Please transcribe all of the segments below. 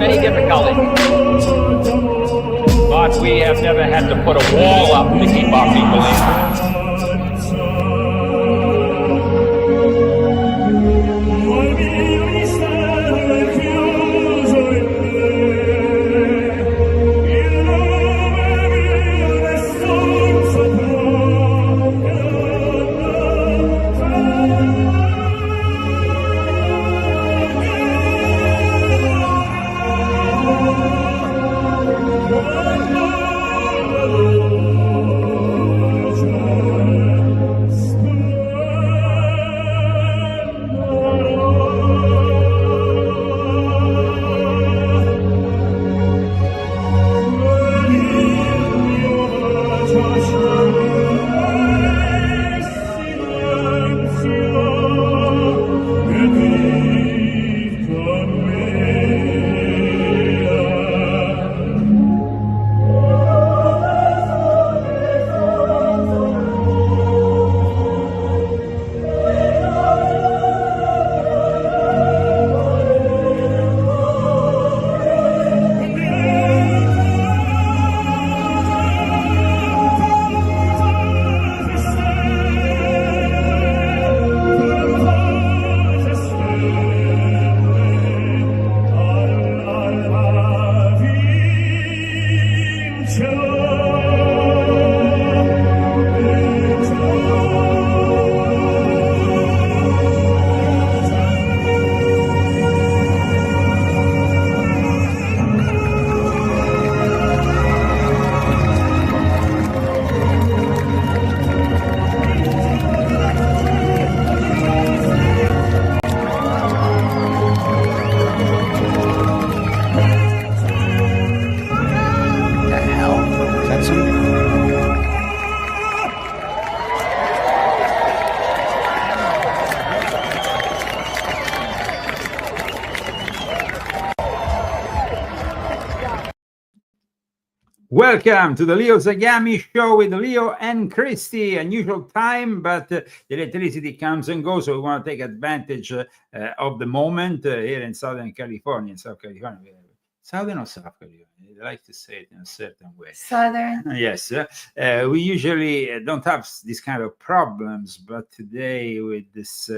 many difficulties. But we have never had to put a wall up to keep our people in. Welcome to the Leo Zagami show with Leo and Christy. Unusual time, but the electricity comes and goes, so we want to take advantage of the moment here in Southern California. In South California, Southern or South California? I like to say it in a certain way. Southern. Yes. We usually don't have this kind of problems, but today with this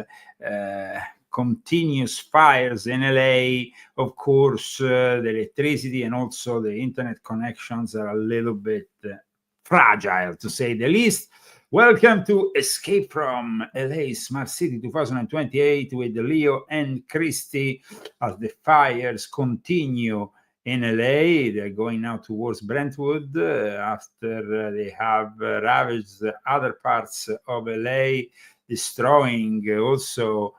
continuous fires in LA, of course, the electricity and also the internet connections are a little bit fragile, to say the least. Welcome to Escape from LA Smart City 2028 with Leo and Christy as the fires continue in LA. They're going now towards Brentwood after they have ravaged other parts of LA, destroying also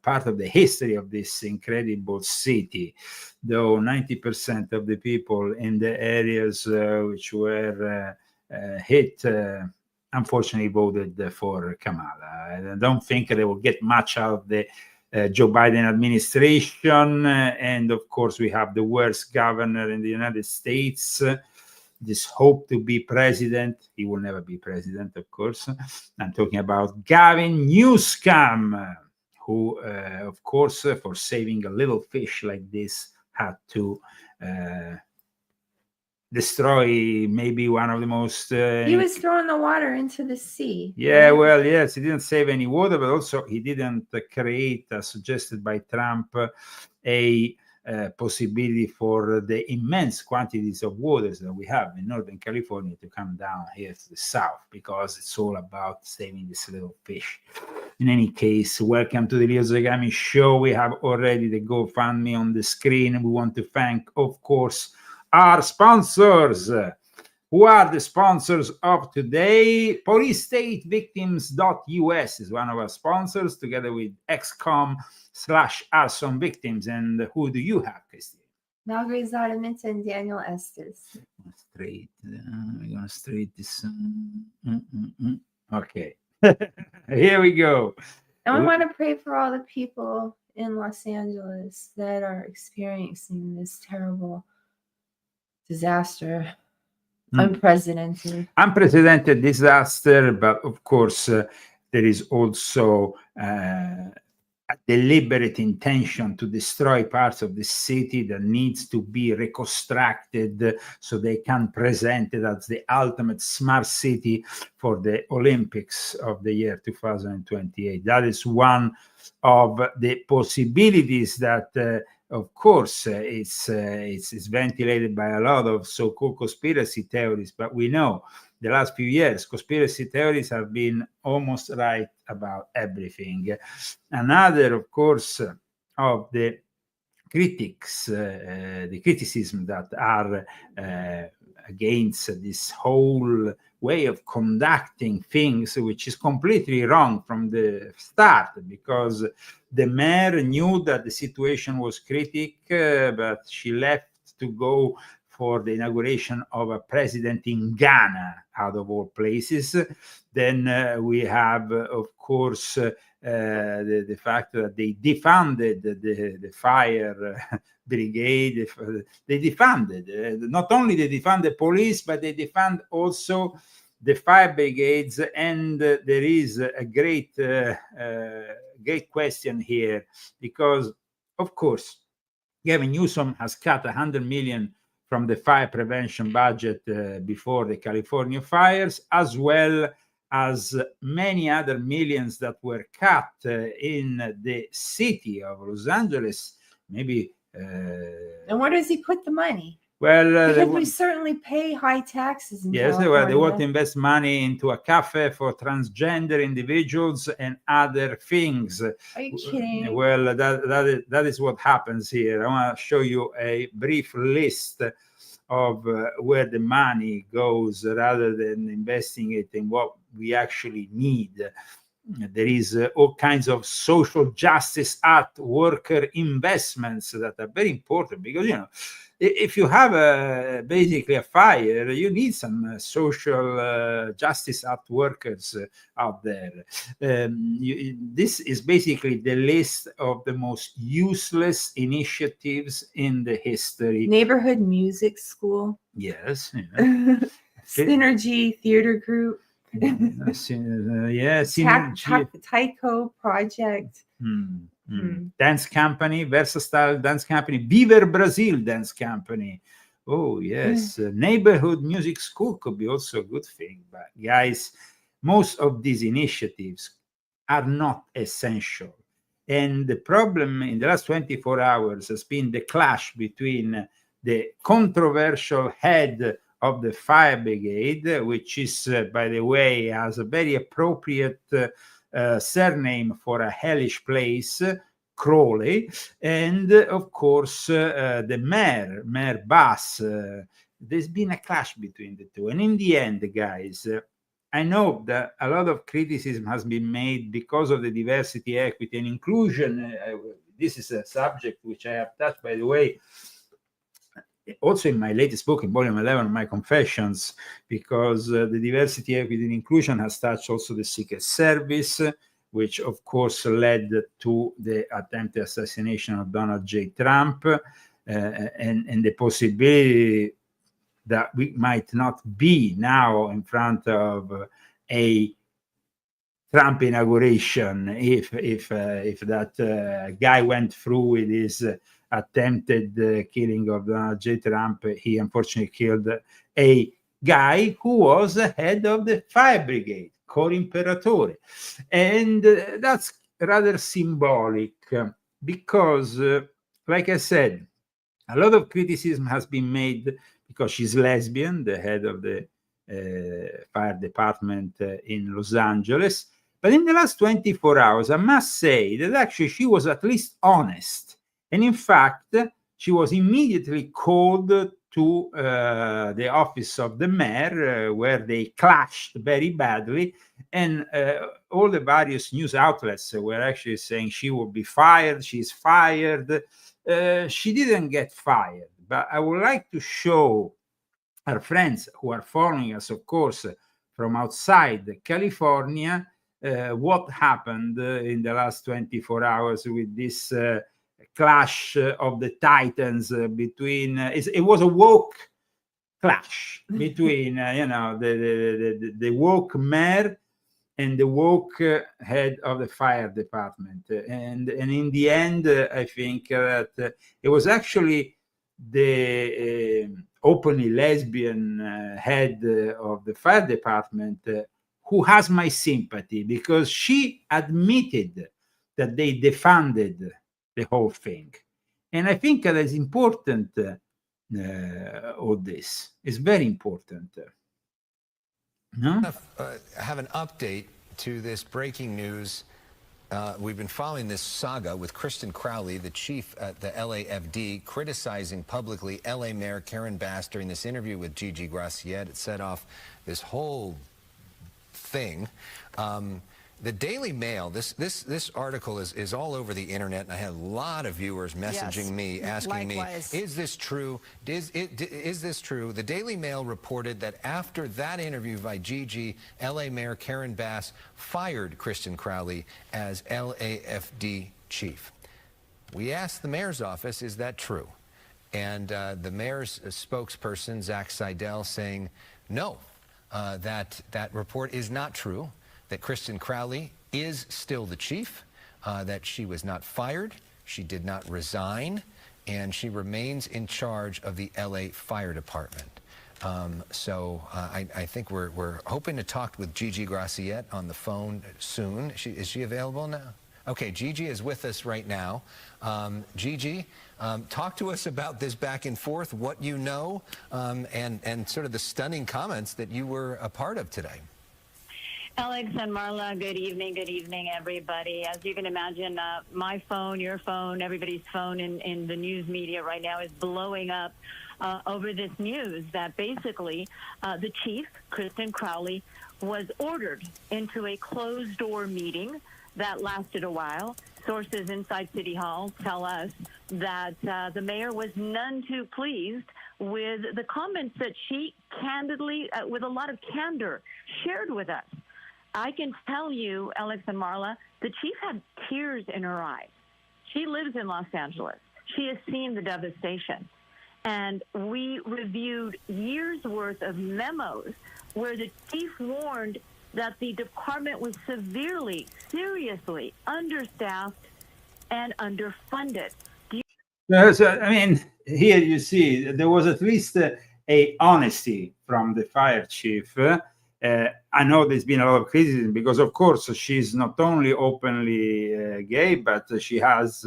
part of the history of this incredible city, though 90% of the people in the areas which were hit unfortunately voted for Kamala. I don't think they will get much out of the Joe Biden administration, and of course we have the worst governor in the United States. This hope to be president. He will never be president, of course. I'm talking about Gavin Newsom, who, of course, for saving a little fish like this, had to destroy maybe one of the most... he was throwing the water into the sea. Yeah, well, yes, he didn't save any water, but also he didn't create, as suggested by Trump, a possibility for the immense quantities of waters that we have in Northern California to come down here to the south, because it's all about saving this little fish. In any case, welcome to the Leo Zagami show. We have already the GoFundMe on the screen. We want to thank, of course, our sponsors. Who are the sponsors of today? PoliceStateVictims.us is one of our sponsors, together with XCOM/Arson Victims. And who do you have, Christy? Malgry Zadamitz and Daniel Estes. Straight. We're going to straight this. Okay. Here we go. And we want to pray for all the people in Los Angeles that are experiencing this terrible disaster. Unprecedented disaster, but of course there is also a deliberate intention to destroy parts of the city that needs to be reconstructed so they can present it as the ultimate smart city for the Olympics of the year 2028. That is one of the possibilities that of course it's ventilated by a lot of so-called conspiracy theories, but we know the last few years conspiracy theories have been almost right about everything. Another, of course, of the critics, the criticism that are against this whole way of conducting things, which is completely wrong from the start, because the mayor knew that the situation was critical, but she left to go for the inauguration of a president in Ghana, out of all places. Then we have, of course, the fact that they defunded the fire brigade. They defunded, not only they defunded police, but they defund also the fire brigades. And there is a great question here, because, of course, Gavin Newsom has cut 100 million from the fire prevention budget before the California fires, as well as many other millions that were cut in the city of Los Angeles. Maybe. And where does he put the money? Well, because we certainly pay high taxes in yes, California. well, they want to invest money into a cafe for transgender individuals and other things. Are you kidding? Well, that is what happens here. I want to show you a brief list of where the money goes, rather than investing it in what we actually need. There is all kinds of social justice art worker investments that are very important, because, you know, if you have basically a fire, you need some social justice art workers out there. This is basically the list of the most useless initiatives in the history. Neighborhood music school. Yes. Yeah. Synergy theater group. Tyco project. Dance company, Versatile dance company, Viver Brazil dance company. Oh yes, neighborhood music school could be also a good thing. But guys, most of these initiatives are not essential. And the problem in the last 24 hours has been the clash between the controversial head of the fire brigade, which is, by the way, has a very appropriate surname for a hellish place, Crowley, and of course the Mayor Bass. There's been a clash between the two, and in the end, guys, I know that a lot of criticism has been made because of the diversity, equity, and inclusion. This is a subject which I have touched, by the way, also in my latest book, in volume 11, My Confessions, because the diversity, equity, and inclusion has touched also the Secret Service, which of course led to the attempted assassination of Donald J. Trump, and the possibility that we might not be now in front of a Trump inauguration if that guy went through with his attempted killing of Donald J. Trump. He unfortunately killed a guy who was the head of the fire brigade, Cor Imperatore. And that's rather symbolic, because, like I said, a lot of criticism has been made because she's lesbian, the head of the fire department in Los Angeles. But in the last 24 hours, I must say that actually she was at least honest. And in fact, she was immediately called to the office of the mayor, where they clashed very badly. And all the various news outlets were actually saying she will be fired, she's fired. She didn't get fired. But I would like to show our friends who are following us, of course, from outside California, what happened in the last 24 hours with this clash of the titans between it was a woke clash between the woke mayor and the woke head of the fire department. And in the end, I think that it was actually the openly lesbian head of the fire department who has my sympathy, because she admitted that they defunded the whole thing. And I think that is important. All this is very important. No? Have an update to this breaking news. We've been following this saga with Kristen Crowley, the chief at the LAFD, criticizing publicly LA Mayor Karen Bass during this interview with Gigi Graciette. It set off this whole thing. The Daily Mail, this article is all over the internet, and I had a lot of viewers messaging me, asking me, is this true? Is this true? The Daily Mail reported that after that interview by Gigi, LA Mayor Karen Bass fired Kristen Crowley as LAFD chief. We asked the mayor's office, is that true? And the mayor's spokesperson, Zach Seidel, saying, no, that report is not true, that Kristen Crowley is still the chief, that she was not fired, she did not resign, and she remains in charge of the LA Fire Department. So I think we're hoping to talk with Gigi Graciette on the phone soon. Is she available now? Okay, Gigi is with us right now. Gigi, talk to us about this back and forth, what you know, and sort of the stunning comments that you were a part of today. Alex and Marla, good evening, everybody. As you can imagine, my phone, your phone, everybody's phone in the news media right now is blowing up over this news that basically the chief, Kristen Crowley, was ordered into a closed-door meeting that lasted a while. Sources inside City Hall tell us that the mayor was none too pleased with the comments that she candidly, with a lot of candor, shared with us. I can tell you, Alex and Marla, the chief had tears in her eyes. She lives in Los Angeles. She has seen the devastation. And we reviewed years' worth of memos where the chief warned that the department was severely, seriously understaffed and underfunded. I mean, here you see there was at least a honesty from the fire chief. I know there's been a lot of criticism because, of course, she's not only openly gay, but she has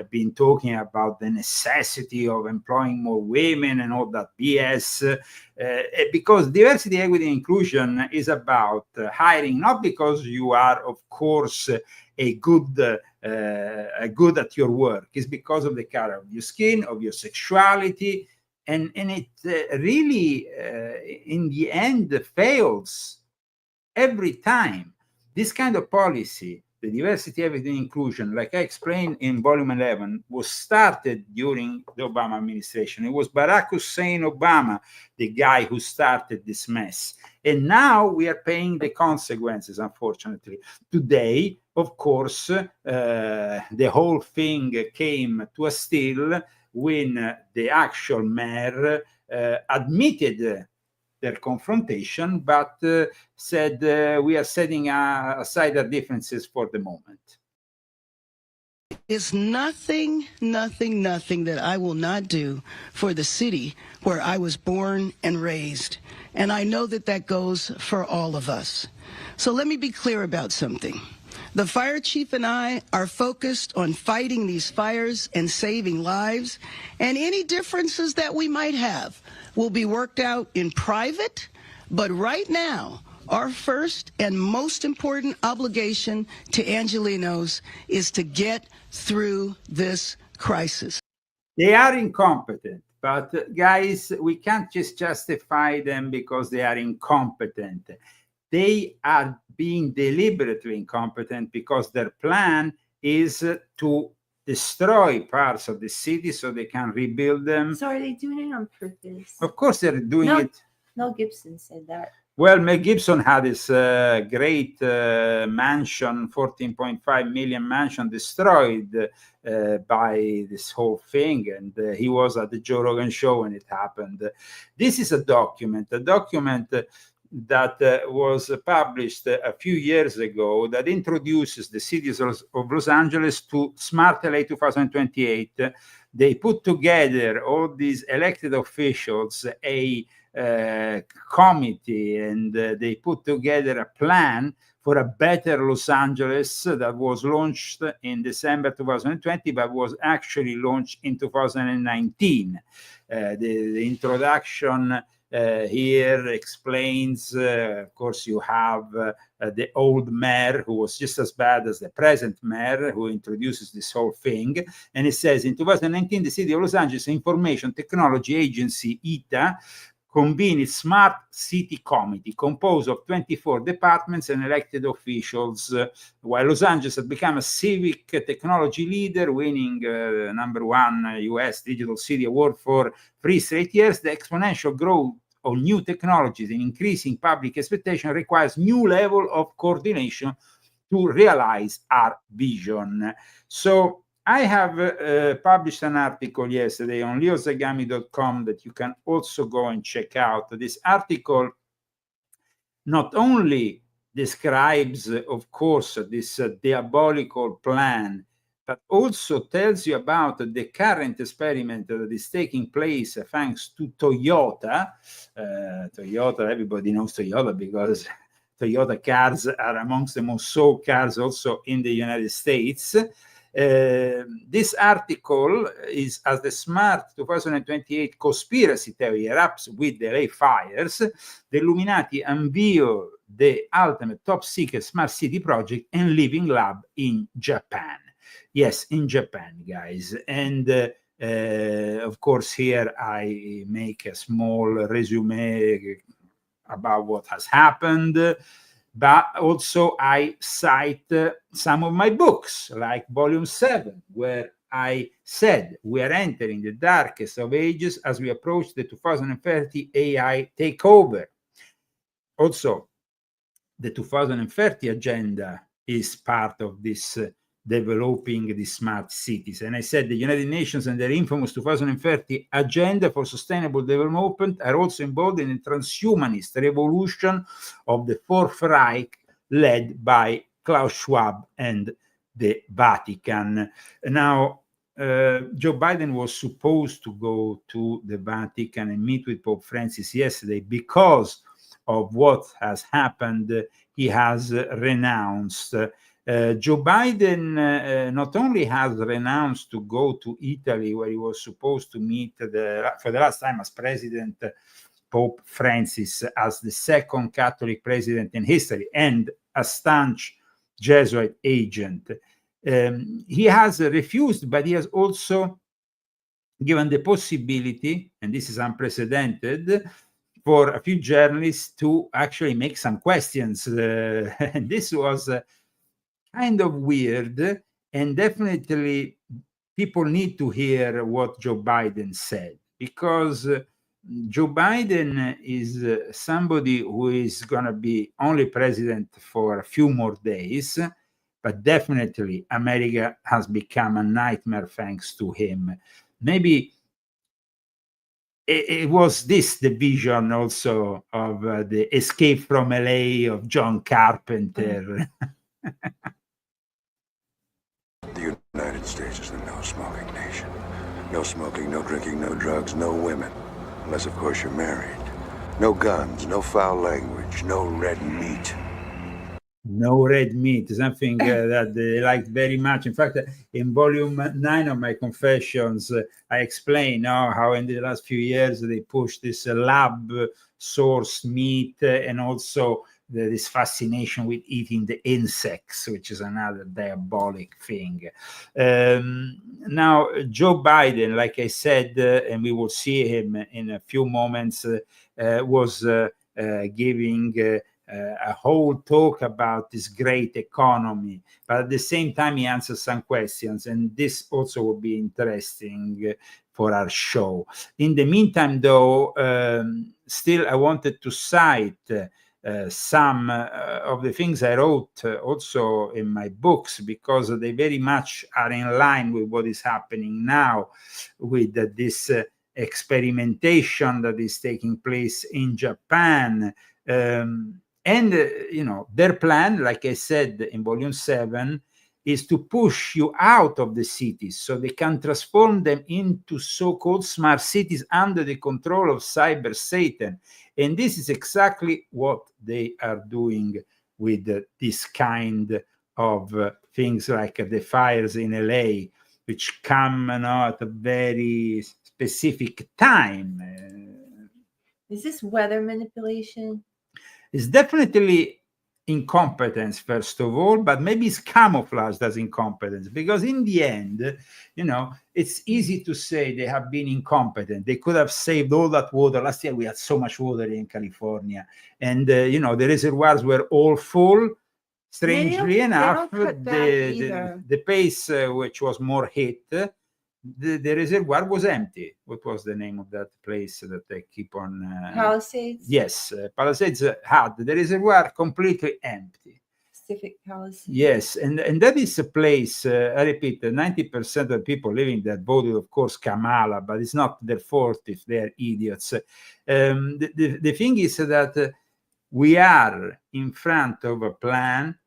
been talking about the necessity of employing more women and all that BS. Because diversity, equity, and inclusion is about hiring, not because you are, of course, a good at your work. It's because of the color of your skin, of your sexuality. And it really, in the end, fails every time. This kind of policy, the diversity, equity, and inclusion, like I explained in volume 11, was started during the Obama administration. It was Barack Hussein Obama, the guy who started this mess. And now we are paying the consequences, unfortunately. Today, of course, the whole thing came to a still when the actual mayor admitted their confrontation, but said we are setting aside our differences for the moment. It's nothing that I will not do for the city where I was born and raised. And I know that that goes for all of us. So let me be clear about something. The fire chief and I are focused on fighting these fires and saving lives, and any differences that we might have will be worked out in private. But right now, our first and most important obligation to Angelenos is to get through this crisis. They are incompetent, but guys, we can't just justify them because they are incompetent. They are being deliberately incompetent because their plan is to destroy parts of the city so they can rebuild them. So are they doing it on purpose? Of course they're doing it. Mel Gibson said that. Well, Mel Gibson had this great mansion, 14.5 million mansion destroyed by this whole thing. And he was at the Joe Rogan show when it happened. This is a document that was published a few years ago that introduces the city of Los Angeles to Smart LA 2028. They put together all these elected officials, a committee, and they put together a plan for a better Los Angeles that was launched in December 2020, but was actually launched in 2019. The introduction here explains, of course, you have the old mayor who was just as bad as the present mayor who introduces this whole thing. And it says, in 2019, the City of Los Angeles Information Technology Agency, ITA, convened its Smart City Committee, composed of 24 departments and elected officials, while Los Angeles has become a civic technology leader, winning #1 US Digital City Award for 3 straight years. The exponential growth of new technologies and increasing public expectation requires new level of coordination to realize our vision. So I have published an article yesterday on leozagami.com that you can also go and check out. This article not only describes, of course, this diabolical plan, but also tells you about the current experiment that is taking place thanks to Toyota. Toyota, everybody knows Toyota because Toyota cars are amongst the most sold cars also in the United States. This article is, as the Smart 2028 conspiracy theory erupts with the LA fires, the Illuminati unveil the ultimate top secret smart city project and living lab in Japan. Yes, in Japan, guys. And of course, here I make a small resume about what has happened. But also I cite some of my books, like Volume 7, where I said we are entering the darkest of ages as we approach the 2030 AI takeover. Also, the 2030 agenda is part of this developing the smart cities. And I said the United Nations and their infamous 2030 agenda for sustainable development are also involved in the transhumanist revolution of the Fourth Reich led by Klaus Schwab and the Vatican. Now, Joe Biden was supposed to go to the Vatican and meet with Pope Francis yesterday. Because of what has happened, he has renounced. Joe Biden not only has renounced to go to Italy, where he was supposed to meet for the last time as president, Pope Francis, as the second Catholic president in history and a staunch Jesuit agent. He has refused, but he has also given the possibility, and this is unprecedented, for a few journalists to actually make some questions. And this was kind of weird, and definitely people need to hear what Joe Biden said, because Joe Biden is somebody who is going to be only president for a few more days, but definitely America has become a nightmare thanks to him. Maybe it was this the vision also of the Escape from LA of John Carpenter. The United States is the no-smoking nation. No smoking, no drinking, no drugs, no women. Unless, of course, you're married. No guns, no foul language, no red meat. No red meat, something that they liked very much. In fact, in volume 9 of my Confessions, I explain how in the last few years they pushed this lab source meat and also this fascination with eating the insects, which is another diabolic thing. Now, Joe Biden, like I said, and we will see him in a few moments, was giving a whole talk about this great economy, but at the same time he answers some questions, and this also will be interesting for our show. In the meantime, though, still I wanted to cite some of the things I wrote also in my books, because they very much are in line with what is happening now with this experimentation that is taking place in Japan. And their plan, like I said in volume 7, is to push you out of the cities so they can transform them into so-called smart cities under the control of cyber Satan. And this is exactly what they are doing with this kind of things, like the fires in LA, which come at a very specific time. Is this weather manipulation? It's definitely incompetence, first of all, but maybe it's camouflaged as incompetence, because in the end, it's easy to say they have been incompetent. They could have saved all that water. Last year we had so much water in California, and the reservoirs were all full. Strangely enough, the place which was more hit, the reservoir was empty. What was the name of that place that they keep on? Palisades? Yes, Palisades had the reservoir completely empty. Pacific Palisades. Yes, and that is a place, I repeat, 90% of the people living there voted, of course, Kamala, but it's not their fault if they're idiots. The thing is that we are in front of a plan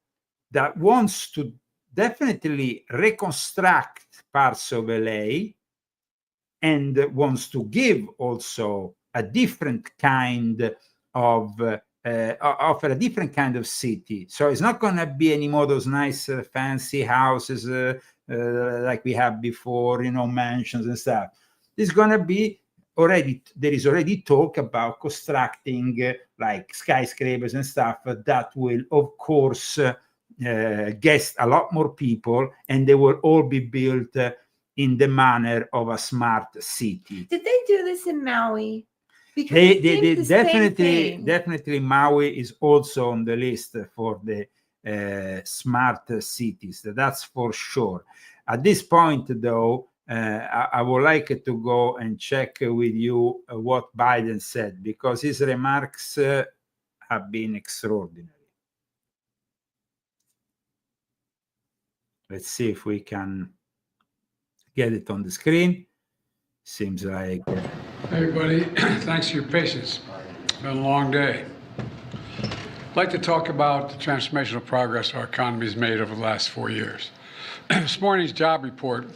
that wants to definitely reconstruct parts of LA and wants to give also a different kind of offer a different kind of city. So it's not going to be anymore those nice fancy houses like we had before, mansions and stuff. It's going to be there is already talk about constructing like skyscrapers and stuff that will, of course, guest a lot more people, and they will all be built in the manner of a smart city. Did they do this in Maui? Because they definitely Maui is also on the list for the smart cities. That's for sure. At this point, though, I would like to go and check with you what Biden said, because his remarks have been extraordinary. Let's see if we can get it on the screen. Seems like... Hey everybody, thanks for your patience. It's been a long day. I'd like to talk about the transformational progress our economy has made over the last 4 years. This morning's job report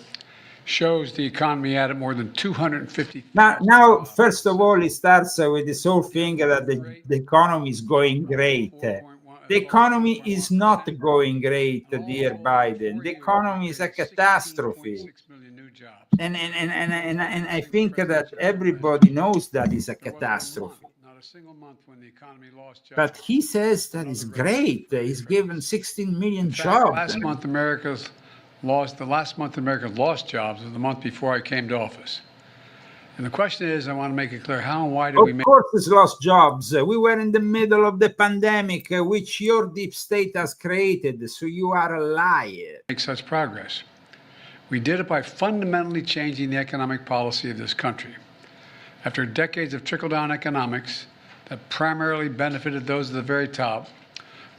shows the economy added more than 250. Now, first of all, it starts with this whole thing that the economy is going great. The economy is not going great, dear Biden. The economy is a catastrophe. And I think that everybody knows that it's a catastrophe. But he says that it's great. He's given 16 million jobs. Last month, America lost jobs was the month before I came to office. And the question is, I want to make it clear, how and why did we make... Of course it's lost jobs. We were in the middle of the pandemic, which your deep state has created, so you are a liar. Make such progress. We did it by fundamentally changing the economic policy of this country. After decades of trickle-down economics that primarily benefited those at the very top,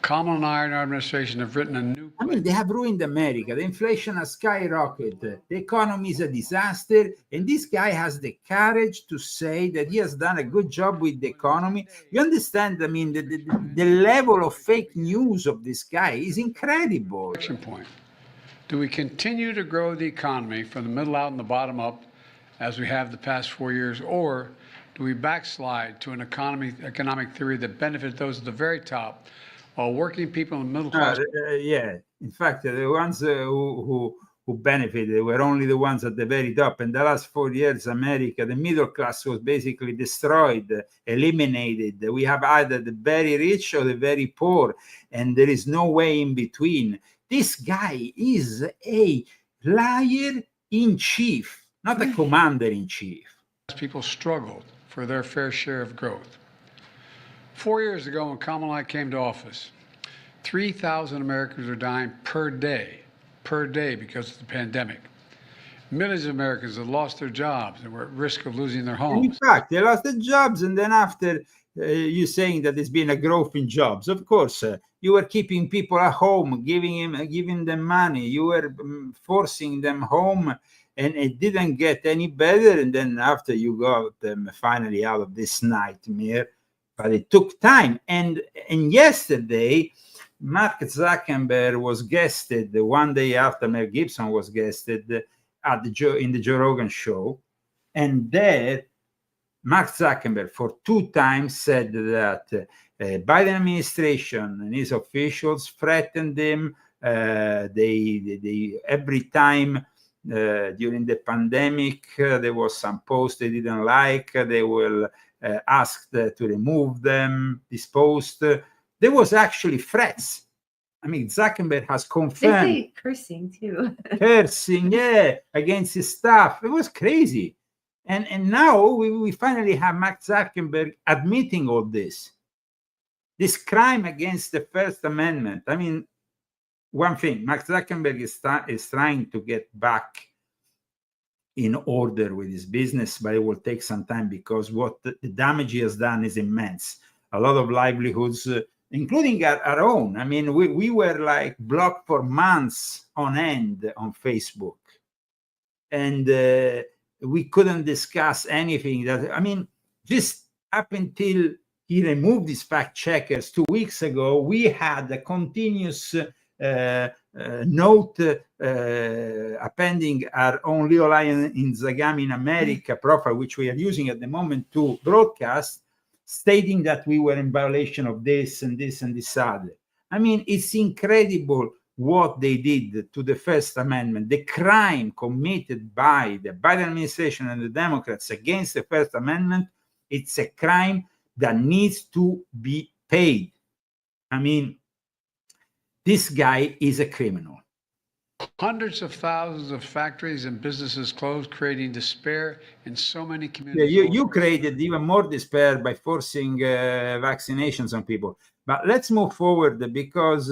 Kamala and I and our administration have written a new... they have ruined America. The inflation has skyrocketed. The economy is a disaster. And this guy has the courage to say that he has done a good job with the economy. You understand? The level of fake news of this guy is incredible. Action point. Do we continue to grow the economy from the middle out and the bottom up as we have the past 4 years, or do we backslide to an economic theory that benefits those at the very top, while working people in the middle class? Yeah, in fact, the ones who benefited were only the ones at the very top. In the last 4 years, America, the middle class was basically destroyed, eliminated. We have either the very rich or the very poor, and there is no way in between. This guy is a liar in chief, not a commander in chief. People struggled for their fair share of growth. 4 years ago, when Kamala and I came to office, 3,000 Americans are dying per day because of the pandemic. Millions of Americans have lost their jobs and were at risk of losing their homes. In fact, they lost their jobs, and then after you saying that there's been a growth in jobs, of course, you were keeping people at home, giving them money. You were forcing them home, and it didn't get any better. And then after you got them finally out of this nightmare, but it took time. And yesterday, Mark Zuckerberg was guested one day after Mel Gibson was guested at in the Joe Rogan show, and there Mark Zuckerberg for 2 times said that Biden administration and his officials threatened him. They every time during the pandemic there was some post they didn't like, they will ask to remove them, this post. There was actually threats. I mean, Zuckerberg has confirmed. They say cursing too. Cursing, yeah, against his staff. It was crazy. And now we finally have Mark Zuckerberg admitting all this. This crime against the First Amendment. I mean, one thing, Mark Zuckerberg is trying to get back in order with his business, but it will take some time because what the damage he has done is immense. A lot of livelihoods, including our own. I mean, we were like blocked for months on end on Facebook. And we couldn't discuss anything that, I mean, just up until he removed these fact checkers 2 weeks ago, we had a continuous note appending our own Leo Lion in Zagami in America profile, which we are using at the moment to broadcast, stating that we were in violation of this and this and this other. I mean, it's incredible what they did to the First Amendment, the crime committed by the Biden administration and the Democrats against the First Amendment. It's a crime that needs to be paid. I mean, this guy is a criminal. Hundreds of thousands of factories and businesses closed, creating despair in so many communities. Yeah, you created even more despair by forcing vaccinations on people. But let's move forward because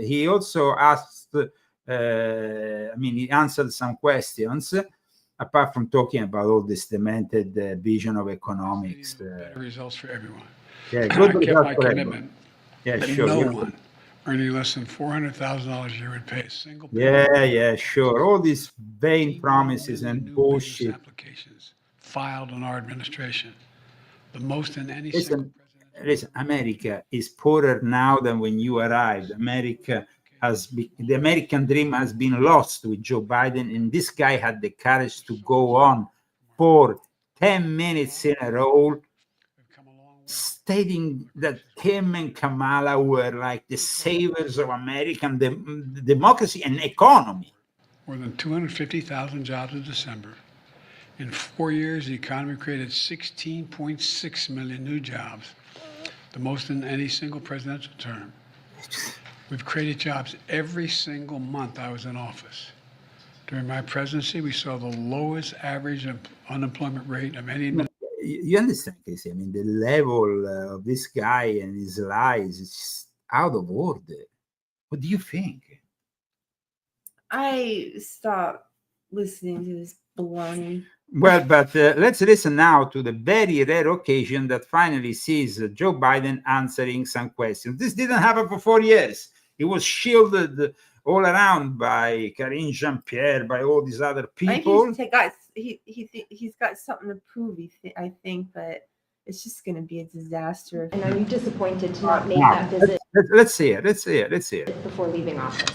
he also asked, he answered some questions, apart from talking about all this demented vision of economics. Better results for everyone. Yeah, good I kept results my for commitment. Yeah, that sure. No one earning less than $400,000 a year would pay a single penny. Yeah, sure. All these vain promises and bullshit. Applications filed on our administration, the most in any Listen, America is poorer now than when you arrived. The American dream has been lost with Joe Biden, and this guy had the courage to go on for 10 minutes in a row, stating that him and Kamala were like the saviors of American democracy and economy. More than 250,000 jobs in December. In 4 years, the economy created 16.6 million new jobs, the most in any single presidential term. We've created jobs every single month I was in office. During my presidency, we saw the lowest average unemployment rate of any. You understand, Casey? I mean, the level of this guy and his lies is just out of order. What do you think? I stopped listening to this baloney. Well, but let's listen now to the very rare occasion that finally sees Joe Biden answering some questions. This didn't happen for 4 years. He was shielded all around by Karine Jean-Pierre, by all these other people. He's got something to prove, I think, but it's just going to be a disaster. And are you disappointed to not make that visit? Let's see it. Before leaving office.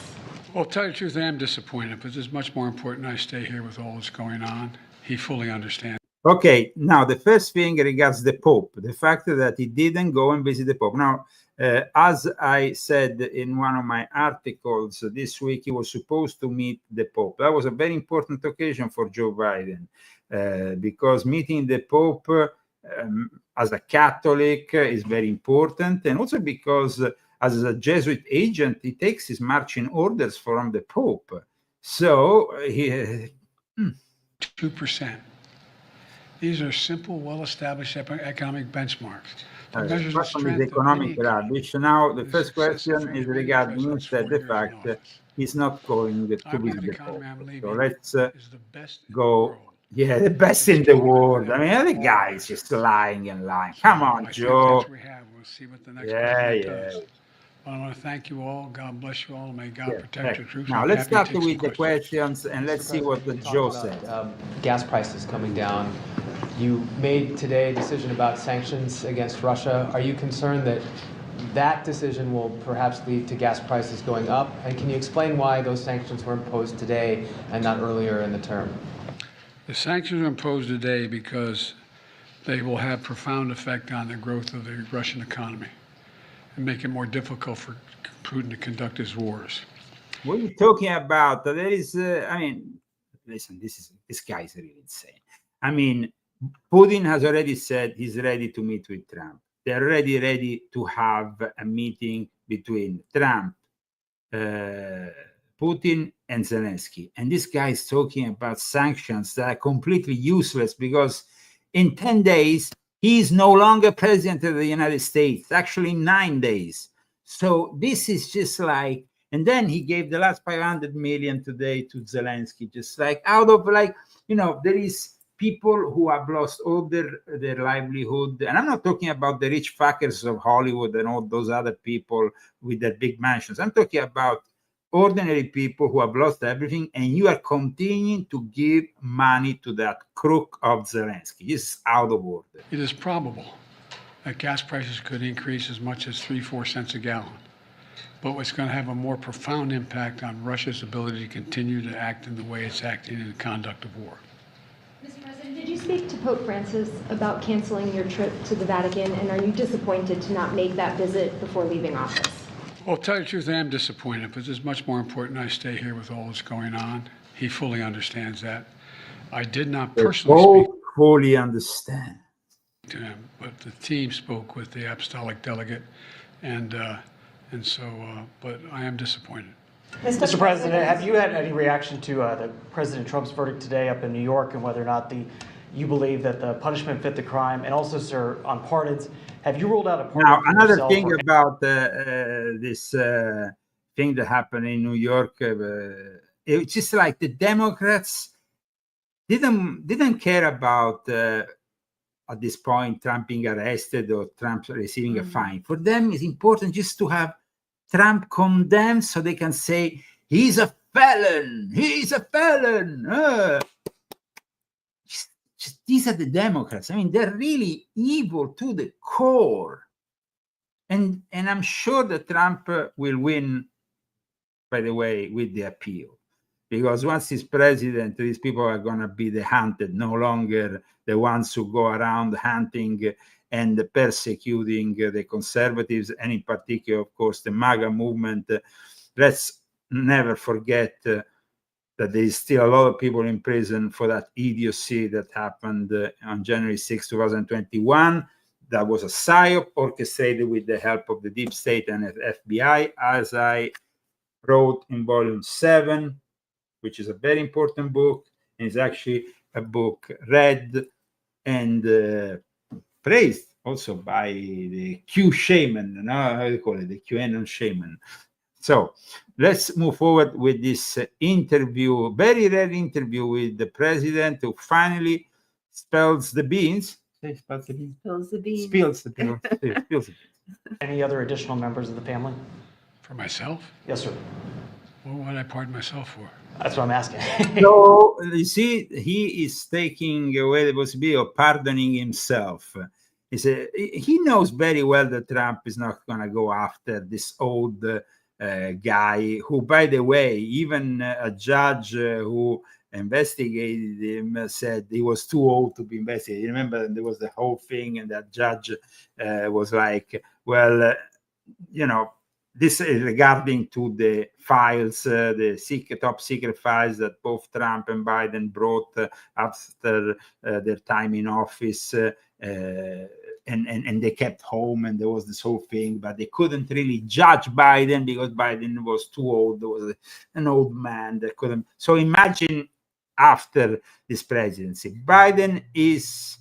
Well, to tell you the truth, I am disappointed, but it's much more important I stay here with all that's going on. He fully understands. Okay, now the first thing regards the Pope, the fact that he didn't go and visit the Pope. Now, as I said in one of my articles this week, he was supposed to meet the Pope. That was a very important occasion for Joe Biden because meeting the Pope as a Catholic is very important, and also because as a Jesuit agent, he takes his marching orders from the Pope. So he... 2%. These are simple, well-established economic benchmarks. Economic rubbish. Now, the first question is regarding instead the fact that he's not going to be the Pope. So let's go. Yeah, the best in the world. I mean, the guy is just lying and lying. Come on, Joe. Yeah. I want to thank you all. God bless you all. May God protect your troops. Now, let's start with the questions and let's see what the Joe said. Gas prices coming down. You made today a decision about sanctions against Russia. Are you concerned that that decision will perhaps lead to gas prices going up? And can you explain why those sanctions were imposed today and not earlier in the term? The sanctions are imposed today because they will have profound effect on the growth of the Russian economy and make it more difficult for Putin to conduct his wars. What are you talking about? There is, I mean, listen, this guy is really insane. I mean, Putin has already said he's ready to meet with Trump. They're already ready to have a meeting between Trump, Putin, and Zelensky. And this guy is talking about sanctions that are completely useless because in 10 days, he is no longer president of the United States, actually 9 days. So this is just like, and then he gave the last 500 million today to Zelensky, just like out of like, you know, there is people who have lost all their livelihood. And I'm not talking about the rich fuckers of Hollywood and all those other people with their big mansions. I'm talking about ordinary people who have lost everything, and you are continuing to give money to that crook of Zelensky. It's out of order. It is probable that gas prices could increase as much as 3-4 cents a gallon. But it's going to have a more profound impact on Russia's ability to continue to act in the way it's acting in the conduct of war. Mr. President, did you speak to Pope Francis about canceling your trip to the Vatican, and are you disappointed to not make that visit before leaving office? Well, to tell you the truth, I am disappointed, but it's much more important I stay here with all that's going on. He fully understands that. I did not personally speak fully understand to him, but the team spoke with the apostolic delegate, and so, but I am disappointed. Mr. President, have you had any reaction to the President Trump's verdict today up in New York, and whether or not you believe that the punishment fit the crime? And also, sir, on pardons, have you ruled out a pardon? Now, another thing about this thing that happened in New York, it's just like the Democrats didn't care about at this point Trump being arrested or Trump receiving a fine. For them, it's important just to have Trump condemned so they can say he's a felon. He's a felon. These are the Democrats. I mean, they're really evil to the core. And I'm sure that Trump will win, by the way, with the appeal. Because once he's president, these people are going to be the hunted, no longer the ones who go around hunting and persecuting the conservatives, and in particular, of course, the MAGA movement. Let's never forget that there is still a lot of people in prison for that idiocy that happened on January 6, 2021. That was a psyop orchestrated with the help of the deep state and the FBI, as I wrote in volume 7, which is a very important book, and it's actually a book read and praised also by the Q shaman, how do you call it, the QAnon shaman. So let's move forward with this interview, very rare interview with the president, who finally spills the beans. Spills the beans. Spills the beans. Any other additional members of the family? For myself? Yes, sir. Well, what did I pardon myself for? That's what I'm asking. So, you see, he is taking away the possibility of pardoning himself. He knows very well that Trump is not going to go after this old guy who, by the way, even a judge who investigated him said he was too old to be investigated. Remember, there was the whole thing, and that judge was like, well, you know, this is regarding to the files, the top secret files that both Trump and Biden brought after their time in office, and they kept home, and there was this whole thing, but they couldn't really judge Biden because Biden was too old. There was an old man that couldn't. So imagine after this presidency, Biden is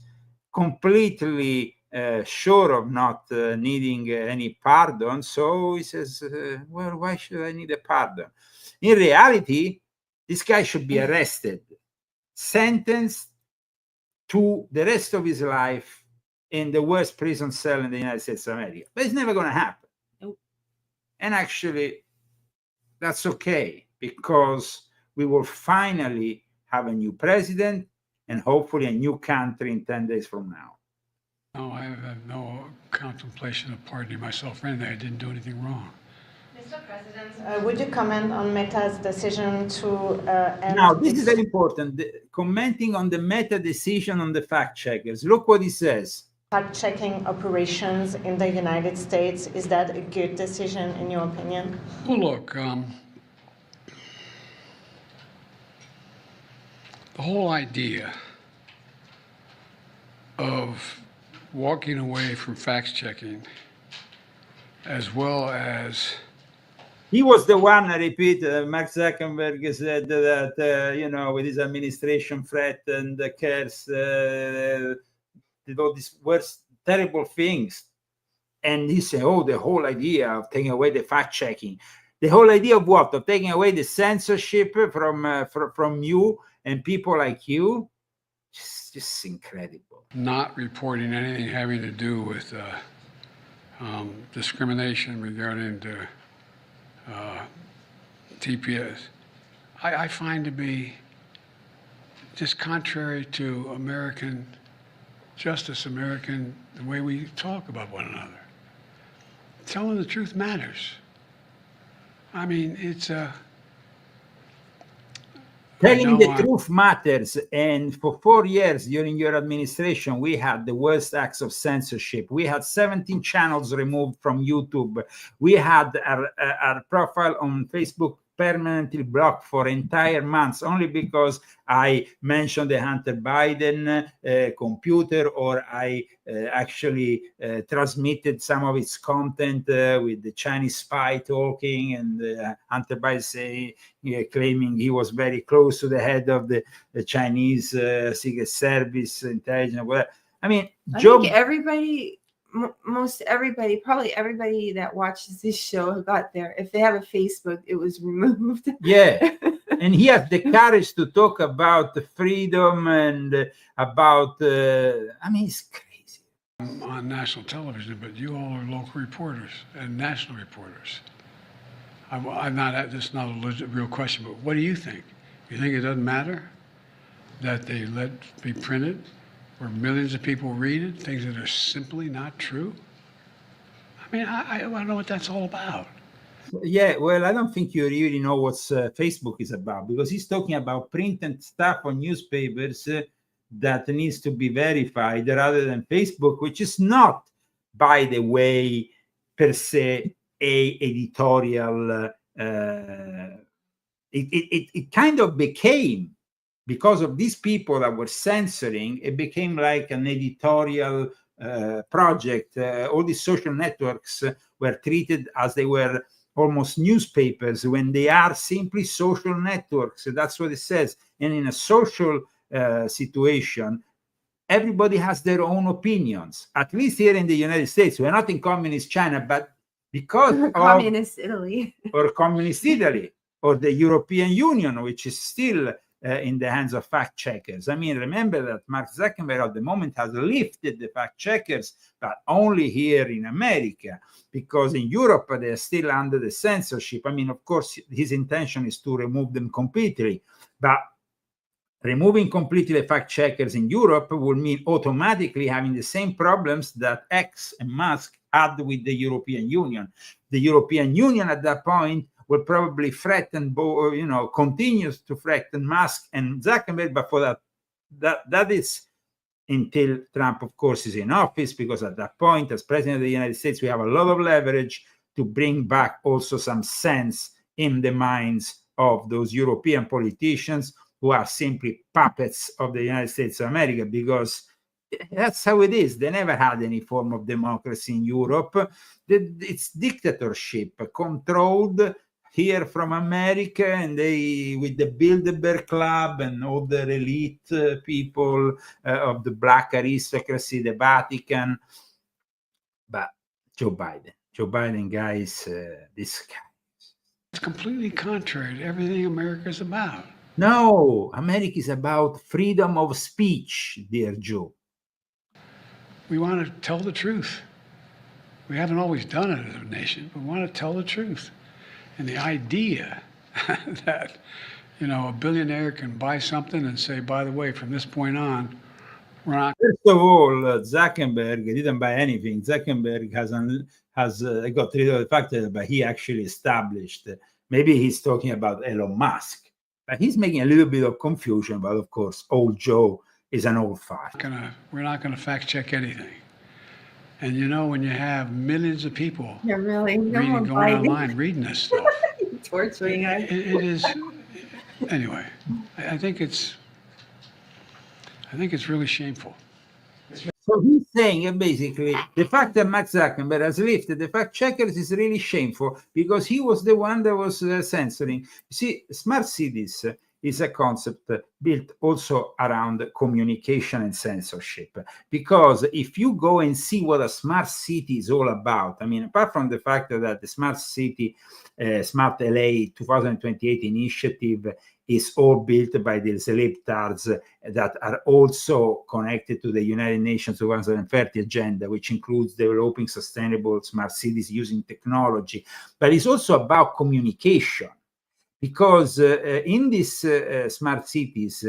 completely sure of not needing any pardon. So he says, well, why should I need a pardon? In reality, this guy should be arrested, sentenced to the rest of his life in the worst prison cell in the United States of America. But it's never going to happen. Nope. And actually, that's okay, because we will finally have a new president, and hopefully a new country in 10 days from now. No, I have no contemplation of pardoning myself or anything. I didn't do anything wrong. Mr. President, would you comment on Meta's decision to end... Now, this is very important. Commenting on the Meta decision on the fact checkers. Look what he says. Fact-checking operations in the United States, is that a good decision in your opinion? Well, look, the whole idea of walking away from fact-checking, as well as... He was the one, I repeat, Mark Zuckerberg said that, you know, with his administration threatened, cares, did all these worst, terrible things. And he said, oh, the whole idea of taking away the fact-checking. The whole idea of what? Of taking away the censorship from you and people like you? Just incredible. Not reporting anything having to do with discrimination regarding the TPS, I find to be just contrary to American justice, the way we talk about one another. Telling the truth matters. I mean, it's telling the truth matters, and for 4 years during your administration, we had the worst acts of censorship. We had 17 channels removed from YouTube. We had our profile on Facebook permanently blocked for entire months only because I mentioned the Hunter Biden computer, or I actually transmitted some of its content with the Chinese spy talking, and Hunter Biden claiming he was very close to the head of the Chinese Secret Service intelligence. Whatever. I mean, I think everybody, most everybody, probably everybody that watches this show got there. If they have a Facebook, it was removed. Yeah. And he has the courage to talk about the freedom and about, I mean, it's crazy. I'm on national television, but you all are local reporters and national reporters. I'm not, this is not a real question, but what do you think? You think it doesn't matter that they let be printed, where millions of people read it, things that are simply not true? I mean, I want to know what that's all about. Yeah, well, I don't think you really know what Facebook is about, because he's talking about printed stuff on newspapers that needs to be verified, rather than Facebook, which is not, by the way, per se, a editorial. It kind of became, because of these people that were censoring, it became like an editorial project. All these social networks were treated as they were almost newspapers, when they are simply social networks. That's what it says. And in a social situation, everybody has their own opinions. At least here in the United States, we're not in communist China, but because of communist Italy, or communist Italy, or the European Union, which is still in the hands of fact checkers. I mean, remember that Mark Zuckerberg at the moment has lifted the fact checkers, but only here in America, because in Europe they are still under the censorship. I mean, of course, his intention is to remove them completely, but removing completely the fact checkers in Europe will mean automatically having the same problems that X and Musk had with the European Union. The European Union at that point will probably threaten, continues to threaten Musk and Zuckerberg, but for that is until Trump, of course, is in office, because at that point, as president of the United States, we have a lot of leverage to bring back also some sense in the minds of those European politicians who are simply puppets of the United States of America, because that's how it is. They never had any form of democracy in Europe. It's dictatorship controlled here from America, and they, with the Bilderberg Club and all the elite people of the black aristocracy, the Vatican. But Joe Biden, guys, this guy. It's completely contrary to everything America's about. No, America is about freedom of speech, dear Joe. We want to tell the truth. We haven't always done it as a nation, but we want to tell the truth. And the idea that, you know, a billionaire can buy something and say, by the way, from this point on, we're not. First of all, Zuckerberg didn't buy anything. Zuckerberg has got rid of the fact that he actually established. Maybe he's talking about Elon Musk, but he's making a little bit of confusion. But of course, old Joe is an old fart. We're not going to fact check anything. And you know, when you have millions of people going online reading this stuff, torturing us. It is. Anyway, I think it's really shameful. So he's saying basically the fact that Mark Zuckerberg has lifted the fact checkers is really shameful because he was the one that was censoring. You see, smart cities is a concept built also around communication and censorship. Because if you go and see what a smart city is all about, I mean, apart from the fact that the Smart City, Smart LA 2028 initiative is all built by the celebtards that are also connected to the United Nations 2030 agenda, which includes developing sustainable smart cities using technology, but it's also about communication. Because in these smart cities,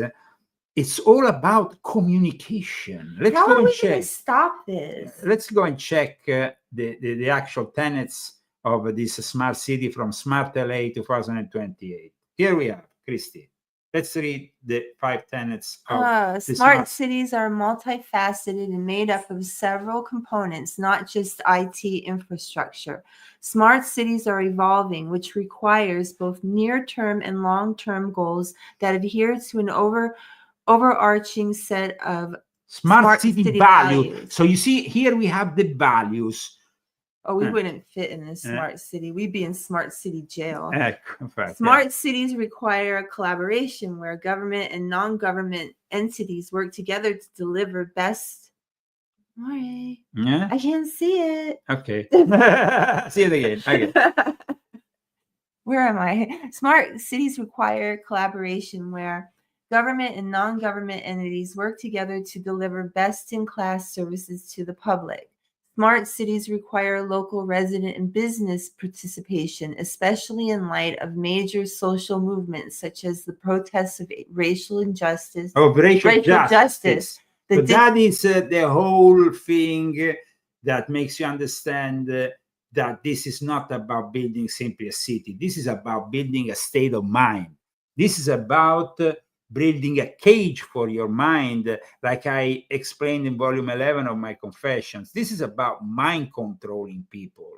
it's all about communication. How are we going to stop this? Let's go and check the actual tenets of this smart city from Smart LA 2028. Here we are, Christy. Let's read the 5 tenets of smart cities are multifaceted and made up of several components, not just IT infrastructure. Smart cities are evolving, which requires both near-term and long-term goals that adhere to an overarching set of smart city values. So you see, here we have the values. Oh, we wouldn't fit in a smart city. We'd be in smart city jail. Smart cities require a collaboration where government and non-government entities work together to deliver best. All right. Yeah. I can't see it. Okay. See it again. Okay. Where am I? Smart cities require collaboration where government and non-government entities work together to deliver best-in-class services to the public. Smart cities require local resident and business participation, especially in light of major social movements such as the protests of racial injustice. Racial justice. But that is the whole thing that makes you understand that this is not about building simply a city. This is about building a state of mind. This is about building a cage for your mind, like I explained in volume 11 of my Confessions. This is about mind controlling people.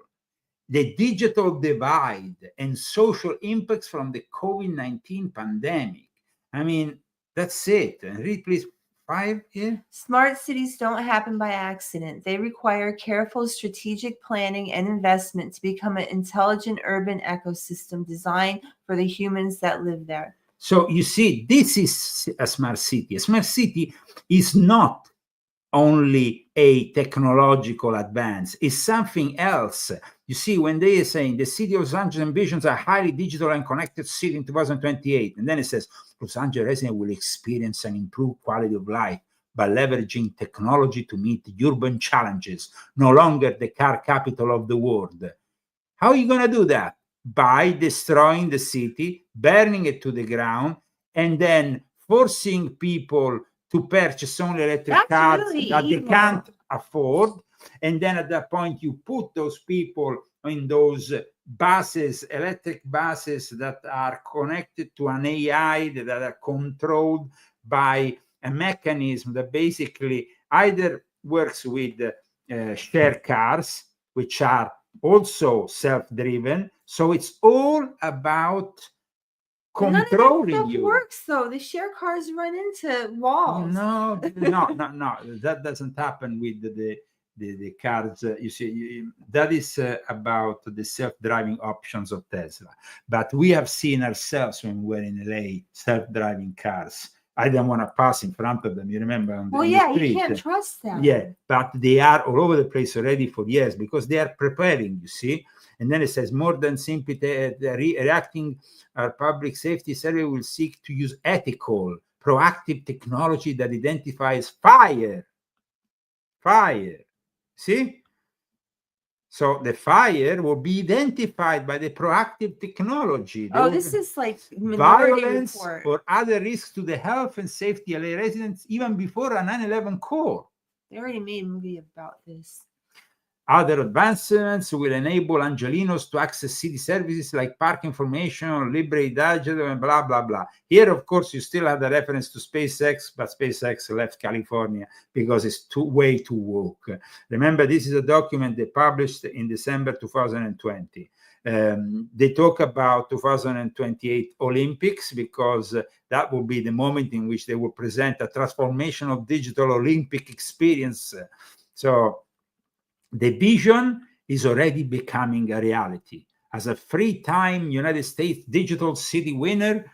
The digital divide and social impacts from the COVID-19 pandemic. I mean, that's it. Read, please. 5 here. Smart cities don't happen by accident. They require careful strategic planning and investment to become an intelligent urban ecosystem designed for the humans that live there. So you see, this is a smart city. A smart city is not only a technological advance, it's something else. You see, when they are saying the city of Los Angeles envisions a highly digital and connected city in 2028, and then it says Los Angeles residents will experience an improved quality of life by leveraging technology to meet urban challenges, no longer the car capital of the world. How are you going to do that? By destroying the city, burning it to the ground, and then forcing people to purchase only electric cars that they can't afford. And then at that point, you put those people in those buses, electric buses that are connected to an AI, that are controlled by a mechanism that basically either works with share cars, which are also self-driven. So it's all about controlling None of that you. Works though. The share cars run into walls. No. That doesn't happen with the cars. You see, that is about the self-driving options of Tesla. But we have seen ourselves when we were in LA, self-driving cars. I don't want to pass in front of them. You remember? On the street. You can't trust them. Yeah, but they are all over the place already for years because they are preparing, you see. And then it says more than simply reacting, our public safety service will seek to use ethical, proactive technology that identifies fire. See? So the fire will be identified by the proactive technology. Oh, this is like Minority violence Report. or other risks to the health and safety of LA residents even before a 9/11 call. They already made a movie about this. Other advancements will enable Angelinos to access city services like park information, libre digit, and blah, blah, blah. Here, of course, you still have the reference to SpaceX, but SpaceX left California because it's way too woke. Remember, this is a document they published in December 2020. They talk about 2028 Olympics because that will be the moment in which they will present a transformational digital Olympic experience. So the vision is already becoming a reality. As a three-time United States Digital City winner,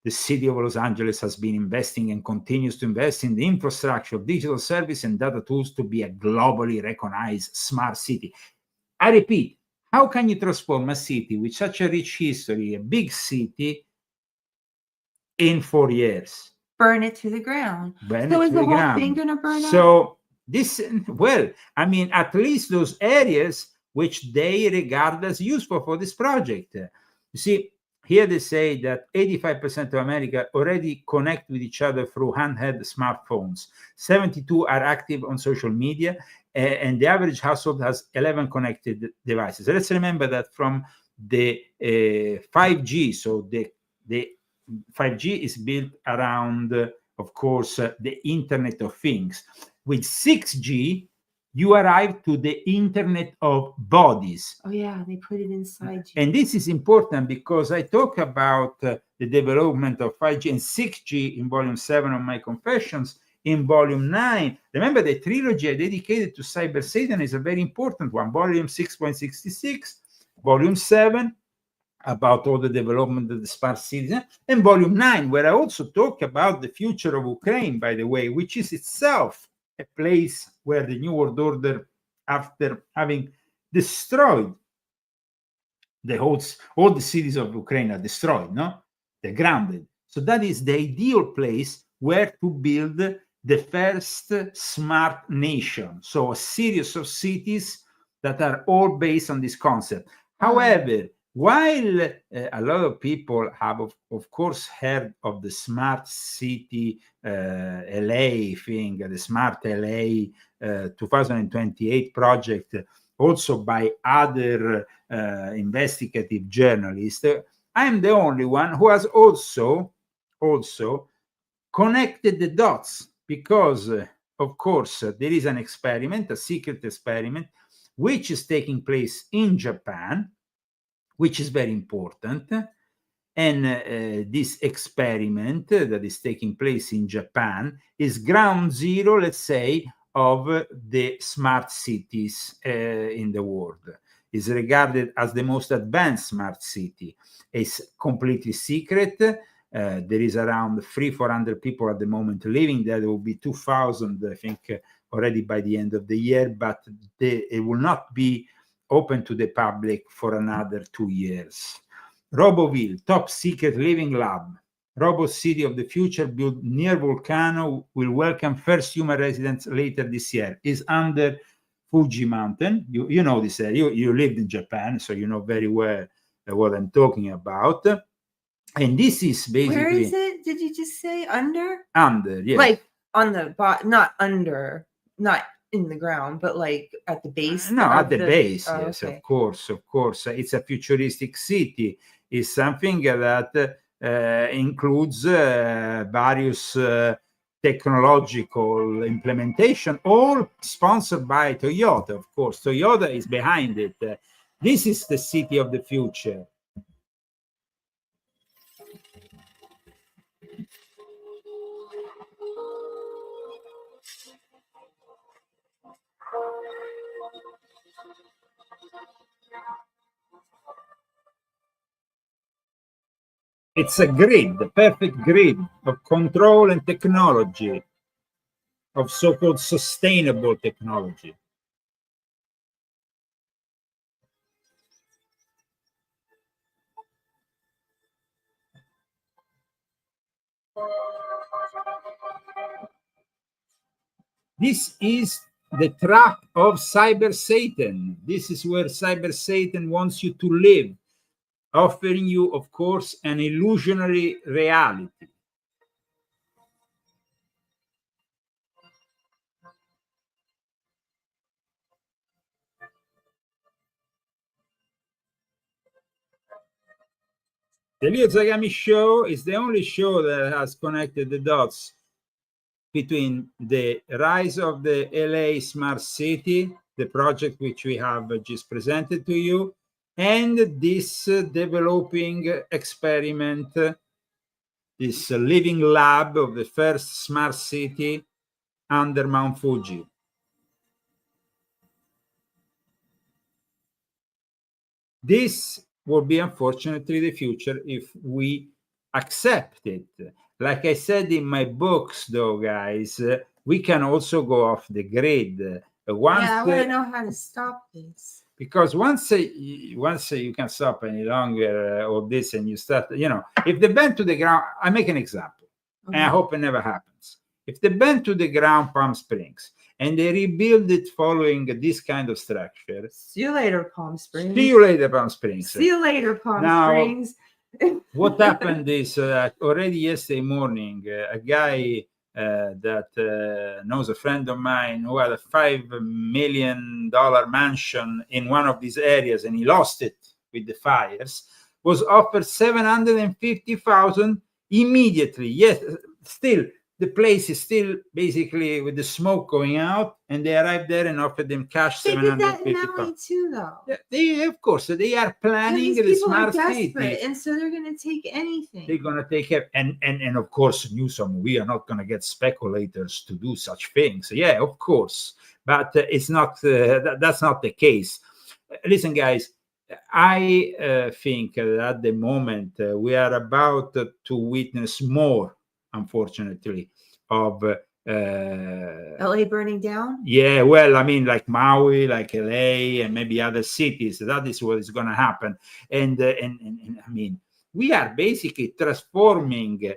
the city of Los Angeles has been investing and continues to invest in the infrastructure of digital service and data tools to be a globally recognized smart city. I repeat, how can you transform a city with such a rich history, a big city, in 4 years? Burn it to the ground. Burn So it is to the the whole ground. thing going to burn up? So this, well, I mean, at least those areas which they regard as useful for this project. You see, here they say that 85% of America already connect with each other through handheld smartphones. 72 are active on social media, and the average household has 11 connected devices. Let's remember that from the 5G, so the 5G is built around, of course, the Internet of Things. With 6G, you arrive to the Internet of Bodies. Oh, yeah, they put it inside you. And this is important because I talk about the development of 5G and 6G in Volume 7 of my Confessions. In Volume 9, remember the trilogy I dedicated to Cyber Satan is a very important one. Volume 6.66, Volume 7, about all the development of the smart cities, and Volume 9, where I also talk about the future of Ukraine, by the way, which is itself a place where the New World Order, after having destroyed all the cities of Ukraine are destroyed, no? They're grounded. So that is the ideal place where to build the first smart nation. So a series of cities that are all based on this concept. However, while a lot of people have, of course, heard of the smart city LA thing, the smart LA 2028 project, also by other investigative journalists, I am the only one who has also connected the dots because, of course, there is an experiment, a secret experiment, which is taking place in Japan, which is very important. And this experiment that is taking place in Japan is ground zero, let's say, of the smart cities in the world. Is regarded as the most advanced smart city. It's completely secret. There is around 300-400 people at the moment living there. There will be 2,000, I think, already by the end of the year, but it will not be open to the public for another 2 years. Roboville, top secret living lab. Robo City of the future built near Volcano will welcome first human residents later this year. Is under Fuji Mountain. You know this area. You lived in Japan, so you know very well what I'm talking about. And this is basically... Where is it? Did you just say under? Under, yes. Like on the bottom, not under, not in the ground, but like at the base? No, at the base, oh, yes, okay. of course. It's a futuristic city. It's something that includes various technological implementation, all sponsored by Toyota, of course. Toyota is behind it. This is the city of the future. It's a grid, the perfect grid of control and technology, of so-called sustainable technology. This is the trap of Cyber Satan. This is where Cyber Satan wants you to live, offering you, of course, an illusionary reality. The Leo Zagami show is the only show that has connected the dots between the rise of the LA Smart City, the project which we have just presented to you, and this developing experiment, this living lab of the first smart city under Mount Fuji. This will be, unfortunately, the future if we accept it. Like I said in my books, though, guys, we can also go off the grid. Once, I want to know how to stop this. Because once you can stop any longer all this, and you start, if they bend to the ground, I make an example, and I hope it never happens. If they bend to the ground Palm Springs, and they rebuild it following this kind of structure. See you later, Palm Springs. See you later, Palm Springs. See you later, Palm Springs. What happened is that already yesterday morning, a guy that knows a friend of mine who had a $5 million mansion in one of these areas, and he lost it with the fires, was offered $750,000 immediately. Yes, still. The place is still basically with the smoke going out, and they arrived there and offered them cash. They did that in LA too, though. They, of course, they are planning the smart city, and so they're going to take anything. They're going to take it, and of course, Newsom. We are not going to get speculators to do such things. Yeah, of course, but it's not. That's not the case. Listen, guys. I think that at the moment we are about to witness more, unfortunately, of LA burning down. Yeah, well, I mean, like Maui, like LA, and maybe other cities. That is what is going to happen. And I mean, we are basically transforming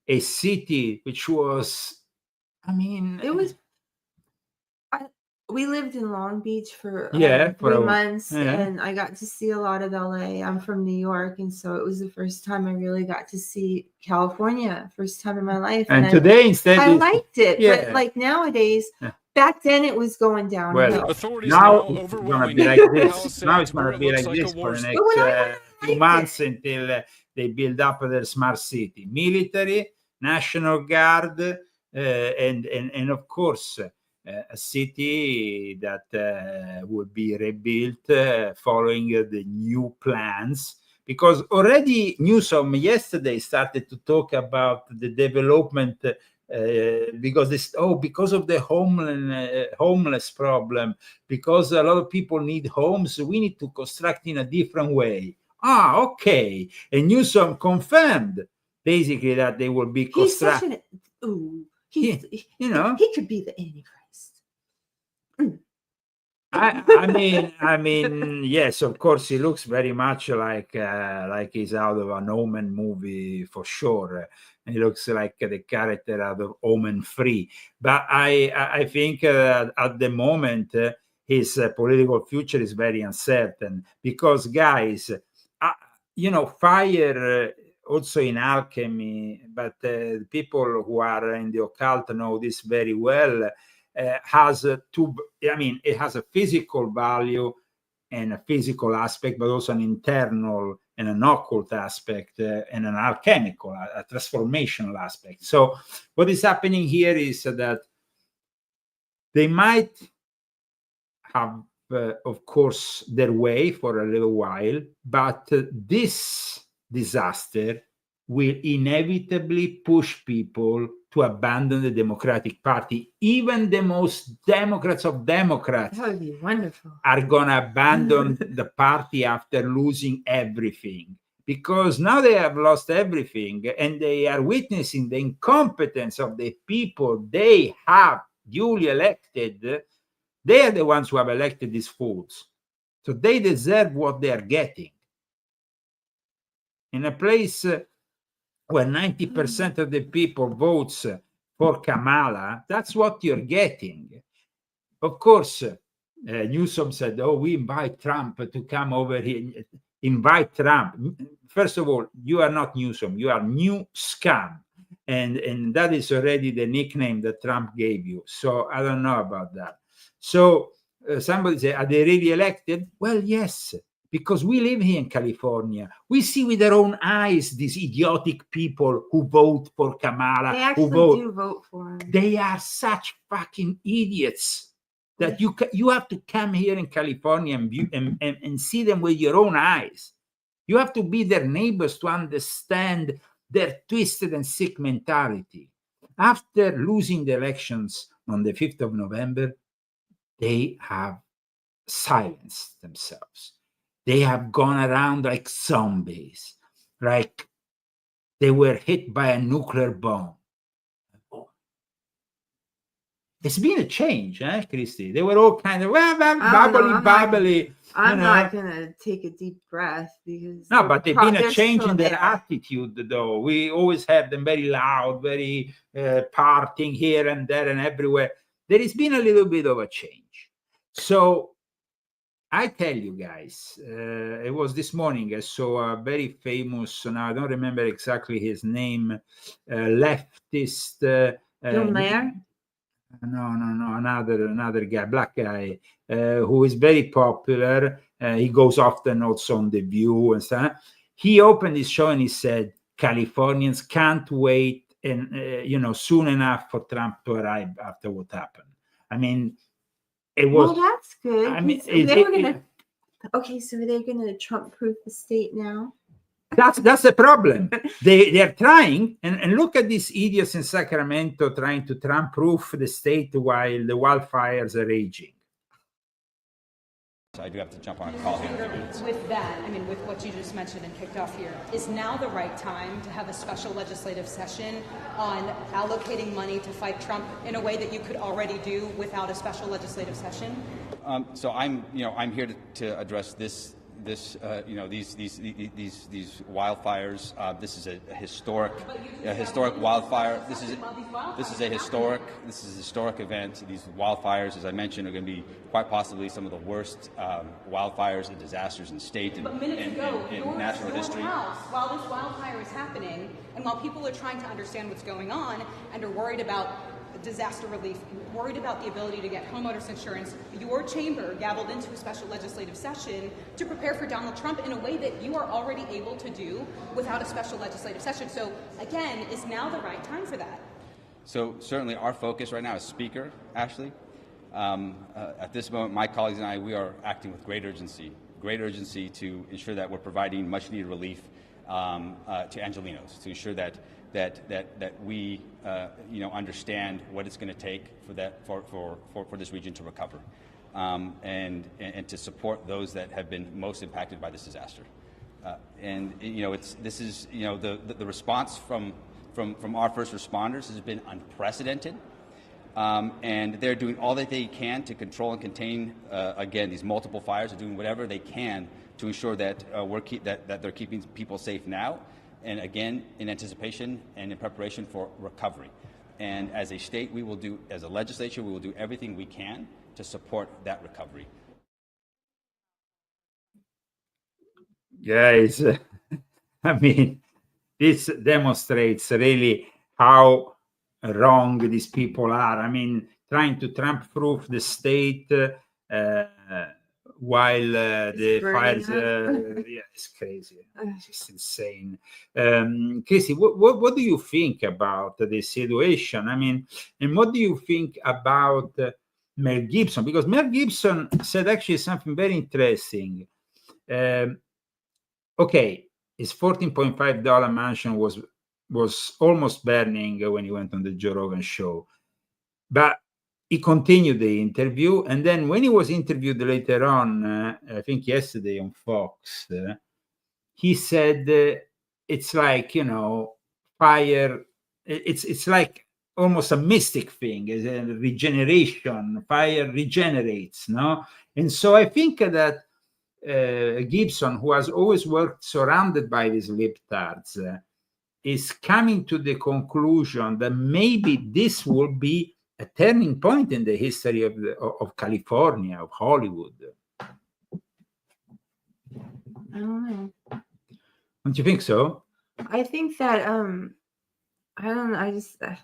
a city which was, I mean, it was. We lived in Long Beach for 3 months, and I got to see a lot of LA. I'm from New York, and so it was the first time I really got to see California, first time in my life. And today, instead, I liked it, but like nowadays, back then it was going down. Well, now it's going to be like this. Now it's going to be like this for the next 2 months until they build up their smart city, military, National Guard, and of course. A city that will be rebuilt following the new plans, because already Newsom yesterday started to talk about the development because of the homeless problem, because a lot of people need homes, we need to construct in a different way. Okay, and Newsom confirmed basically that they will be constructed. He could be the Antichrist. I mean, yes, of course, he looks very much like he's out of an Omen movie for sure. He looks like the character out of Omen 3. But I think at the moment his political future is very uncertain, because, guys, fire. Also in alchemy, but people who are in the occult know this very well. It has a physical value and a physical aspect, but also an internal and an occult aspect and an alchemical, a transformational aspect. So what is happening here is that they might have, of course, their way for a little while, but this disaster will inevitably push people to abandon the Democratic Party. Even the most Democrats of Democrats that would be wonderful. Are going to abandon the party after losing everything, because now they have lost everything and they are witnessing the incompetence of the people they have duly elected. They are the ones who have elected these fools. So they deserve what they are getting. In a place where 90% of the people votes for Kamala, that's what you're getting. Of course, Newsom said, "Oh, we invite Trump to come over here." Invite Trump. First of all, you are not Newsom. You are New Scum, and that is already the nickname that Trump gave you. So I don't know about that. So somebody said, "Are they really elected?" Well, yes, because we live here in California. We see with our own eyes these idiotic people who vote for Kamala. They actually do vote for him. They are such fucking idiots that you have to come here in California and view and see them with your own eyes. You have to be their neighbors to understand their twisted and sick mentality. After losing the elections on the 5th of November, they have silenced themselves. They have gone around like zombies, like they were hit by a nuclear bomb. It's been a change, Christy? They were all kind of bubbly. I'm not gonna take a deep breath because but they've been a change in their attitude, though. We always have them very loud, very partying here and there and everywhere. There has been a little bit of a change. So I tell you guys, it was this morning. I saw a very famous, now I don't remember exactly his name, leftist. Bill Mayer? No, another guy, black guy, who is very popular. He goes often also on The View and stuff. He opened his show and he said, Californians can't wait and soon enough for Trump to arrive after what happened. I mean, it was. Well, that's good. I mean, okay, so they're gonna Trump-proof the state now. That's the problem. They are trying, and look at these idiots in Sacramento trying to Trump-proof the state while the wildfires are raging. I do have to jump on a call here. With that, I mean, with what you just mentioned and kicked off here, is now the right time to have a special legislative session on allocating money to fight Trump in a way that you could already do without a special legislative session? So I'm here to address these wildfires. This is a historic wildfire. This is a historic event. These wildfires, as I mentioned, are going to be quite possibly some of the worst wildfires and disasters in state and in national history. While this wildfire is happening, and while people are trying to understand what's going on and are worried about disaster relief, worried about the ability to get homeowners insurance, your chamber gavelled into a special legislative session to prepare for Donald Trump in a way that you are already able to do without a special legislative session. So again, is now the right time for that? So certainly our focus right now is Speaker Ashley. At this moment, my colleagues and I, we are acting with great urgency to ensure that we're providing much needed relief to Angelenos, to ensure that we understand what it's going to take for this region to recover, and to support those that have been most impacted by this disaster. The response from our first responders has been unprecedented, and they're doing all that they can to control and contain again these multiple fires. They're doing whatever they can to ensure that that they're keeping people safe now. And again, in anticipation and in preparation for recovery. And as a state, as a legislature, we will do everything we can to support that recovery. Guys, I mean, this demonstrates really how wrong these people are. I mean, trying to Trump-proof the state while the fires, it's crazy. It's just insane. Casey, what do you think about this situation? I mean, and what do you think about Mel Gibson? Because Mel Gibson said actually something very interesting. Okay, his $14.5 mansion was almost burning when he went on the Joe Rogan show, but he continued the interview, and then when he was interviewed later on, I think yesterday on Fox, he said it's like, fire. It's like almost a mystic thing, as a regeneration. Fire regenerates, no? And so I think that Gibson, who has always worked surrounded by these libtards, is coming to the conclusion that maybe this will be a turning point in the history of California, of Hollywood. I don't know. Don't you think so? I think that I don't know.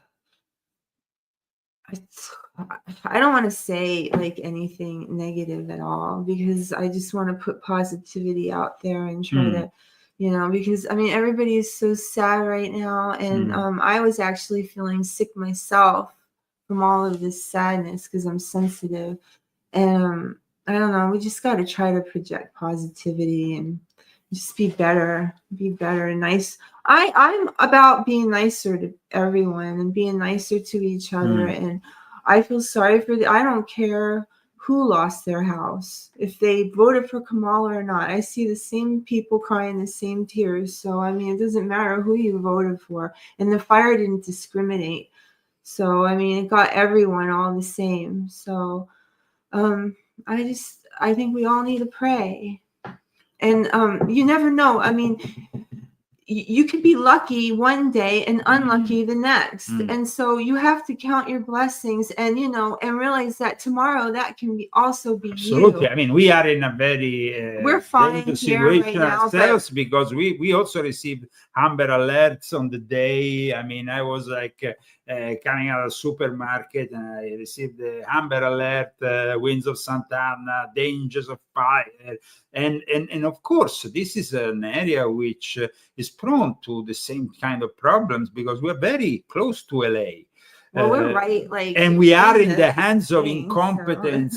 I don't want to say like anything negative at all, because I just want to put positivity out there and try to, because I mean everybody is so sad right now, and I was actually feeling sick myself from all of this sadness because I'm sensitive, and I don't know. We just got to try to project positivity and just be better and nice. I'm about being nicer to everyone and being nicer to each other. And I feel sorry for I don't care who lost their house, if they voted for Kamala or not. I see the same people crying the same tears. So, I mean, it doesn't matter who you voted for. And the fire didn't discriminate. So, I mean, it got everyone all the same. So, I think we all need to pray. And you never know. I mean, you could be lucky one day and unlucky the next. And so you have to count your blessings and, and realize that tomorrow that can also be Absolutely. you. I mean, we are in a very we're fine dangerous here situation right now, ourselves, because we also received Amber Alerts on the day. I mean, I was like coming out of the supermarket and I received the Amber Alert, winds of Santa Ana, dangers of fire. And of course, this is an area which is prone to the same kind of problems, because we're very close to LA. Well, we're right, like, and we are in the the hands of thing, incompetent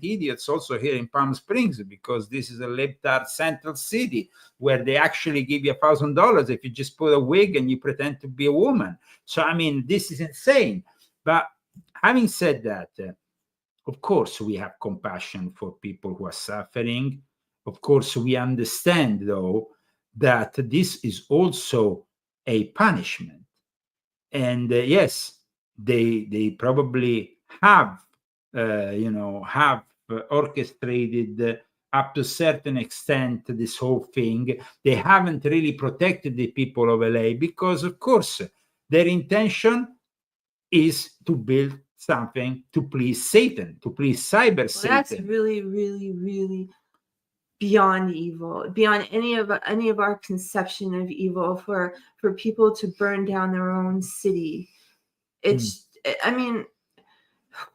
idiots also here in Palm Springs, because this is a libtard central city where they actually give you $1,000 if you just put a wig and you pretend to be a woman. So, I mean, this is insane. But having said that, of course, we have compassion for people who are suffering. Of course, we understand, though, that this is also a punishment. And yes, they probably have, orchestrated up to a certain extent this whole thing. They haven't really protected the people of LA because, of course, their intention is to build something to please Satan, to please cyber Satan. That's really, really, really beyond evil, beyond any of our conception of evil, for people to burn down their own city. It's I mean,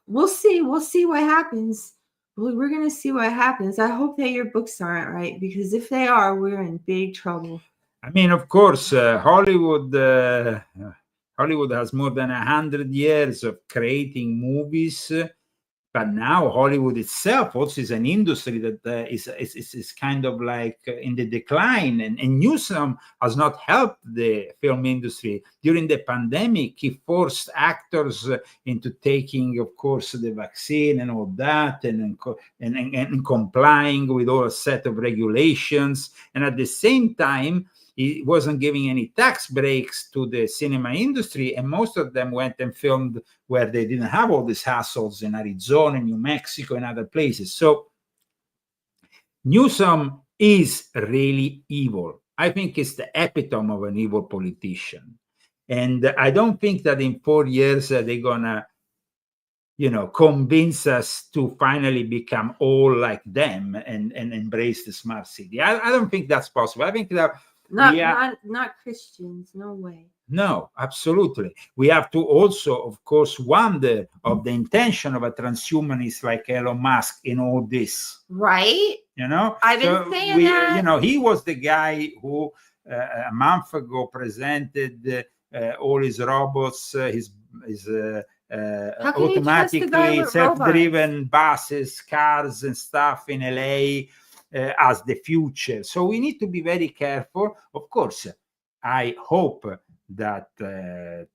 we'll see what happens. We're gonna see what happens. I hope that your books aren't right, because if they are, we're in big trouble. I mean, of course, Hollywood has more than 100 years of creating movies. But now Hollywood itself also is an industry that is kind of like in the decline. And Newsom has not helped the film industry. During the pandemic, he forced actors into taking, of course, the vaccine and all that, and complying with all a set of regulations. And at the same time, he wasn't giving any tax breaks to the cinema industry, and most of them went and filmed where they didn't have all these hassles in Arizona, New Mexico, and other places. So Newsom is really evil. I think it's the epitome of an evil politician. And I don't think that in 4 years they're gonna, convince us to finally become all like them and embrace the smart city. I don't think that's possible. I think that not Christians, no way. No, absolutely. We have to also, of course, wonder of the intention of a transhumanist like Elon Musk in all this. Right? I've been saying that. He was the guy who a month ago presented all his robots, his automatically self-driven buses, cars, and stuff in LA. As the future. So we need to be very careful. Of course, I hope that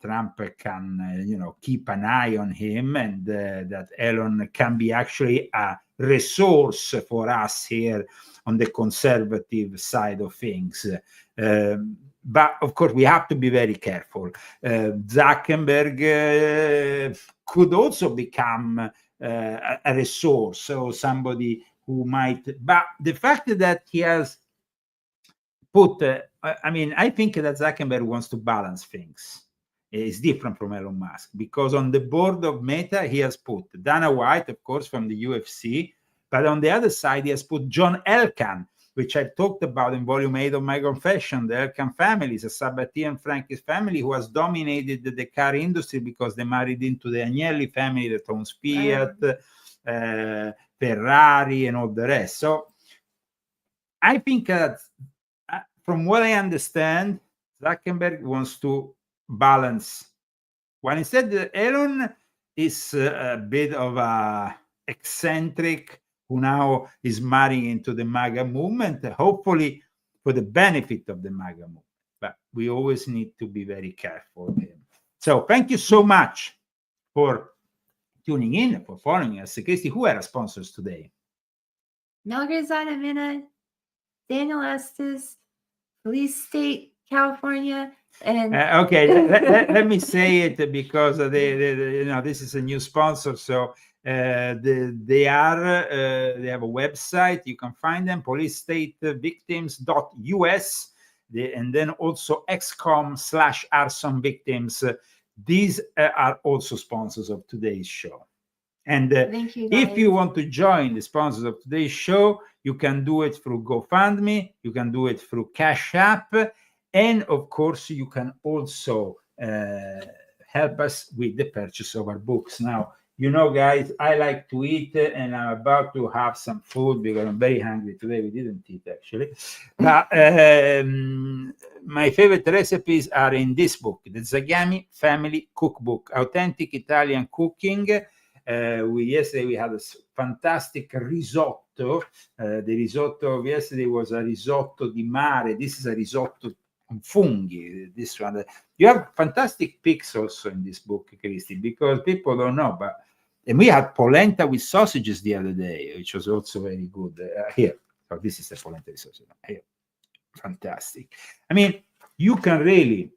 Trump can, keep an eye on him, and that Elon can be actually a resource for us here on the conservative side of things. But of course, we have to be very careful. Zuckerberg could also become a resource, or somebody who might, but the fact that he has put, I think that Zuckerberg wants to balance things. is different from Elon Musk, because on the board of Meta, he has put Dana White, of course, from the UFC, but on the other side, he has put John Elkann, which I talked about in volume 8 of my confession. The Elkann family is a Sabatier and Franki's family who has dominated the car industry because they married into the Agnelli family that owns Fiat, Ferrari, and all the rest. So I think that from what I understand, Zuckerberg wants to balance. When he said that Elon is a bit of a eccentric who now is marrying into the MAGA movement, hopefully for the benefit of the MAGA movement. But we always need to be very careful with him. So thank you so much for tuning in, for following us. Christy, who are our sponsors today? Mel Grazana Mina, Daniel Estes, Police State, California, and okay, let me say it because this is a new sponsor. So they have a website. You can find them, policestatevictims.us, and then also XCOM/arson victims. These are also sponsors of today's show. And thank you, if you want to join the sponsors of today's show, you can do it through GoFundMe, you can do it through Cash App, and of course, you can also help us with the purchase of our books. Now, you know, guys, I like to eat, and I'm about to have some food because I'm very hungry today. We didn't eat, actually. But my favorite recipes are in this book, the Zagami Family Cookbook, Authentic Italian Cooking. Yesterday we had a fantastic risotto. The risotto of yesterday was a risotto di mare. This is a risotto on funghi. This one, you have fantastic pics also in this book, Christy, because people don't know. And we had polenta with sausages the other day, which was also very good. Here, so this is the polenta with sausage. Here, fantastic. I mean, you can really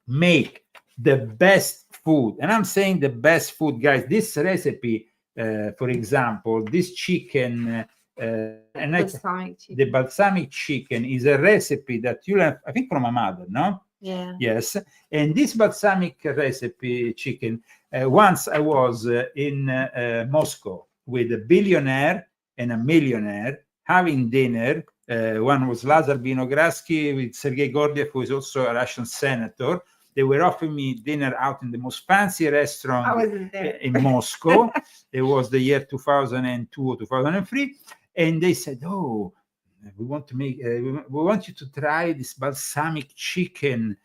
make the best food, and I'm saying the best food, guys. This recipe, for example, this chicken, the balsamic chicken is a recipe that you learned, I think, from my mother, no? Yeah. Yes. And this balsamic recipe chicken, once I was in Moscow with a billionaire and a millionaire having dinner. One was Lazar Vinogradsky with Sergei Gordiev, who is also a Russian senator. They were offering me dinner out in the most fancy restaurant in Moscow. It was the year 2002 or 2003. And they said, oh, we want to make, we want you to try this balsamic chicken.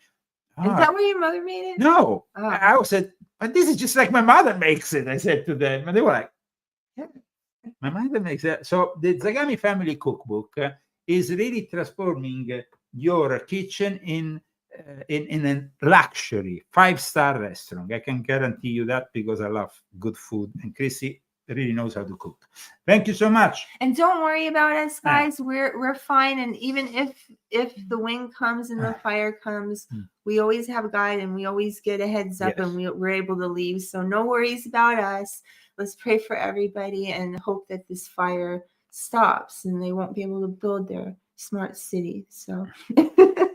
Is that where your mother made it? No. Oh. I said, but this is just like my mother makes it. I said to them. And they were like, yeah, my mother makes it. So the Zagami Family Cookbook is really transforming your kitchen in a luxury 5-star restaurant. I can guarantee you that because I love good food, and Chrissy really knows how to cook. Thank you so much. And don't worry about us, guys. We're fine. And even if the wind comes and the fire comes, we always have a guide, and we always get a heads up, and we're able to leave. So no worries about us. Let's pray for everybody and hope that this fire stops and they won't be able to build their smart city. So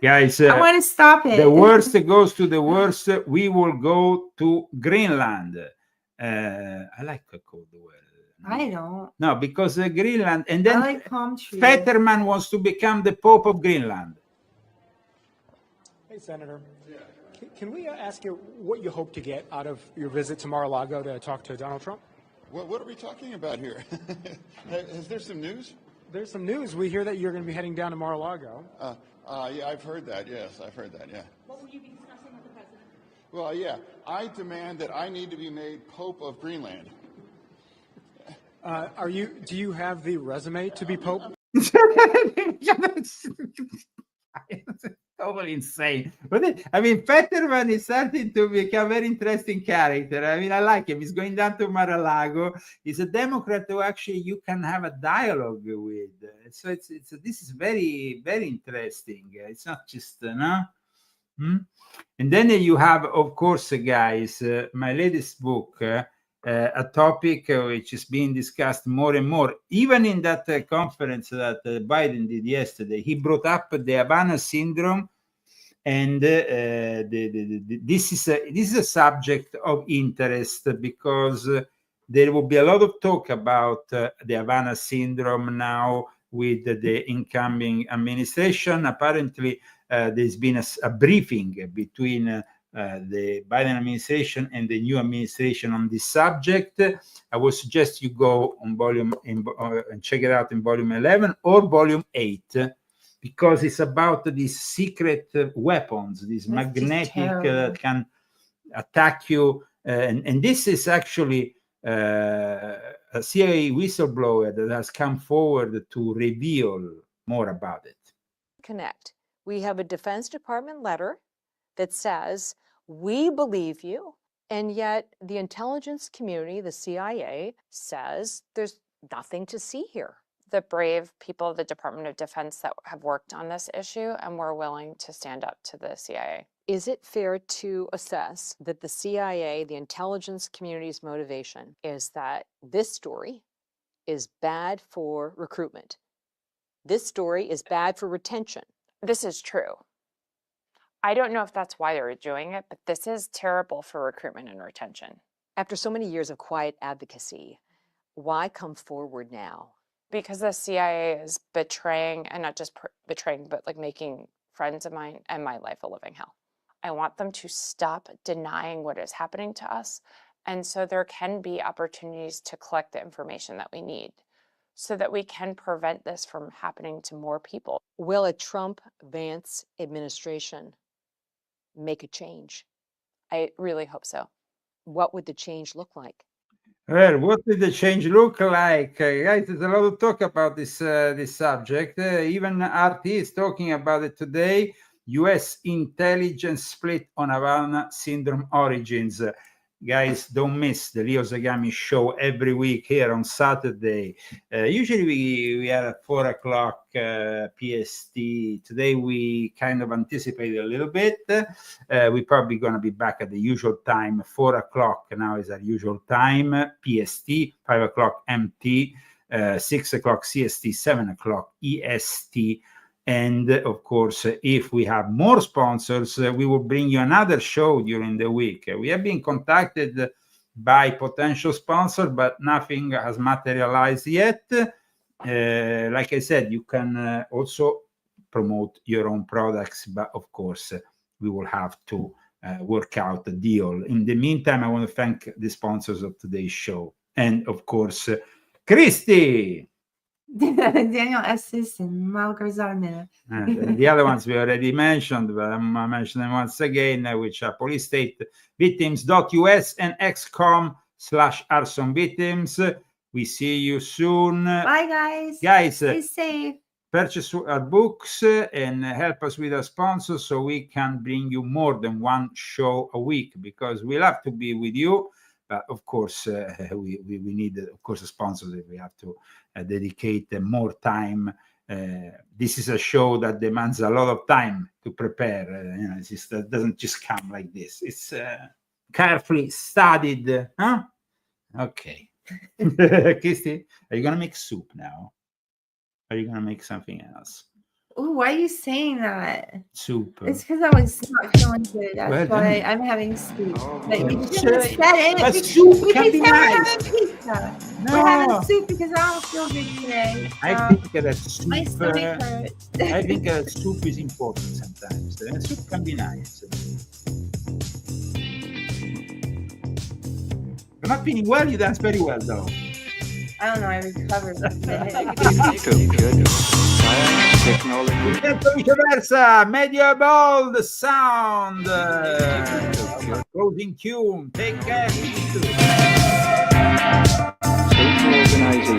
guys, I want to stop it. The worst goes to the worst. We will go to Greenland. I like a cold weather. I don't. No, because Greenland, and then I like palm trees. Fetterman wants to become the Pope of Greenland. Hey, Senator. Can we ask you what you hope to get out of your visit to Mar-a-Lago to talk to Donald Trump? What are we talking about here? Is there some news? There's some news. We hear that you're going to be heading down to Mar-a-Lago. Yeah, I've heard that. Yes, I've heard that. Yeah. What will you be discussing with the president? Well, yeah, I demand that I need to be made Pope of Greenland. Do you have the resume to be Pope? Totally insane. But I mean, Fetterman is starting to become a very interesting character. I mean, I like him. He's going down to Mar-a-Lago. He's a Democrat who actually you can have a dialogue with. So this is very, very interesting. It's not just no. And then you have, of course, guys, my latest book, a topic which is being discussed more and more. Even in that conference that Biden did yesterday, he brought up the Havana syndrome, And this is a subject of interest because there will be a lot of talk about the Havana syndrome now with the incoming administration. Apparently, there's been a briefing between the Biden administration and the new administration on this subject. I would suggest you go on and check it out in volume 11 or volume 8, because it's about these secret weapons, these magnetic that can attack you. And this is actually a CIA whistleblower that has come forward to reveal more about it. Connect. We have a Defense Department letter that says, we believe you, and yet the intelligence community, the CIA, says there's nothing to see here. The brave people of the Department of Defense that have worked on this issue, and we're willing to stand up to the CIA. Is it fair to assess that the CIA, the intelligence community's motivation, is that this story is bad for recruitment? This story is bad for retention. This is true. I don't know if that's why they're doing it, but this is terrible for recruitment and retention. After so many years of quiet advocacy, why come forward now? Because the CIA is betraying, and not just betraying, but like making friends of mine and my life a living hell. I want them to stop denying what is happening to us. And so there can be opportunities to collect the information that we need so that we can prevent this from happening to more people. Will a Trump-Vance administration make a change? I really hope so. What would the change look like? Well, what did the change look like? Guys, there's a lot of talk about this subject. Even RT is talking about it today. U.S. intelligence split on Havana syndrome origins. Guys, don't miss the Leo Zagami show every week here on Saturday. Usually we are at 4 o'clock PST. Today we kind of anticipated a little bit. We're probably going to be back at the usual time. 4 o'clock now is our usual time, PST, 5 o'clock MT, 6 o'clock CST, 7 o'clock EST. And of course, if we have more sponsors, we will bring you another show during the week. We have been contacted by potential sponsors, but nothing has materialized yet. Like I said, you can also promote your own products, but of course, we will have to work out a deal. In the meantime, I want to thank the sponsors of today's show. And of course, Christy. Daniel Estes and Malgarzar Miller. The other ones we already mentioned, but I'm going to mention them once again, which are policestatevictims.us and xcom/arson victims. We see you soon. Bye, guys. Guys, stay safe. Purchase our books and help us with our sponsors so we can bring you more than one show a week, because we love to be with you. But of course, we need, of course, sponsors if we have to dedicate more time. This is a show that demands a lot of time to prepare. It doesn't just come like this. It's carefully studied. Huh? Okay. Christy, are you going to make soup now? Are you going to make something else? Ooh, why are you saying that? Soup. It's because I was not feeling good. That's why I'm having soup. But you should have said it. But soup can be nice. We're having pizza. No. We're having soup because I don't feel good today. I think that soup. My stomach hurts. I think soup is important sometimes. Soup can be nice. You're not feeling well. You dance very well, though. I don't know. I recovered. Viceversa, medieval the sound. Closing tune. Take care. Social organization.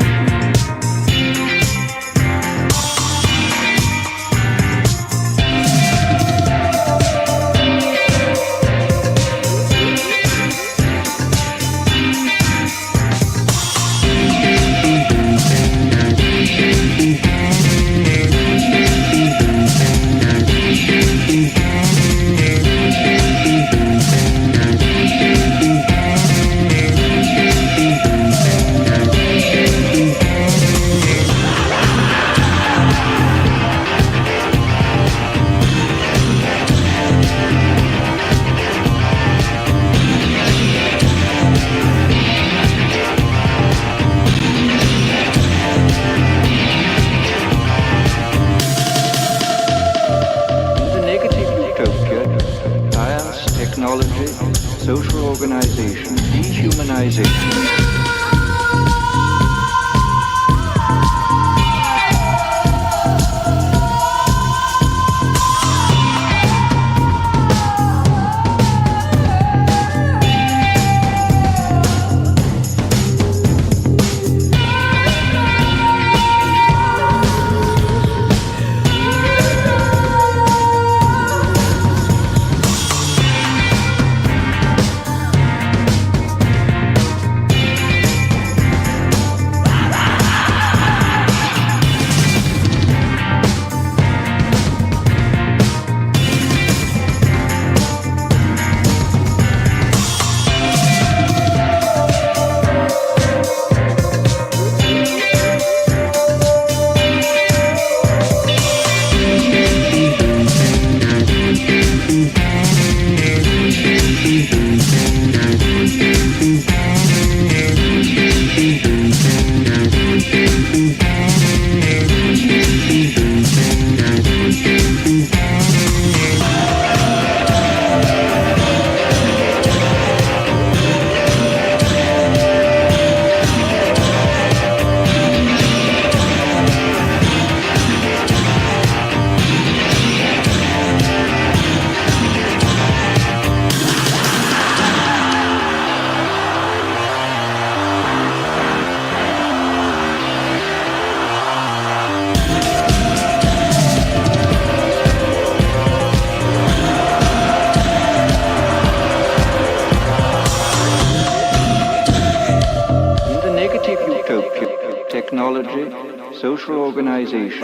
organization, dehumanization. Technology, social organization,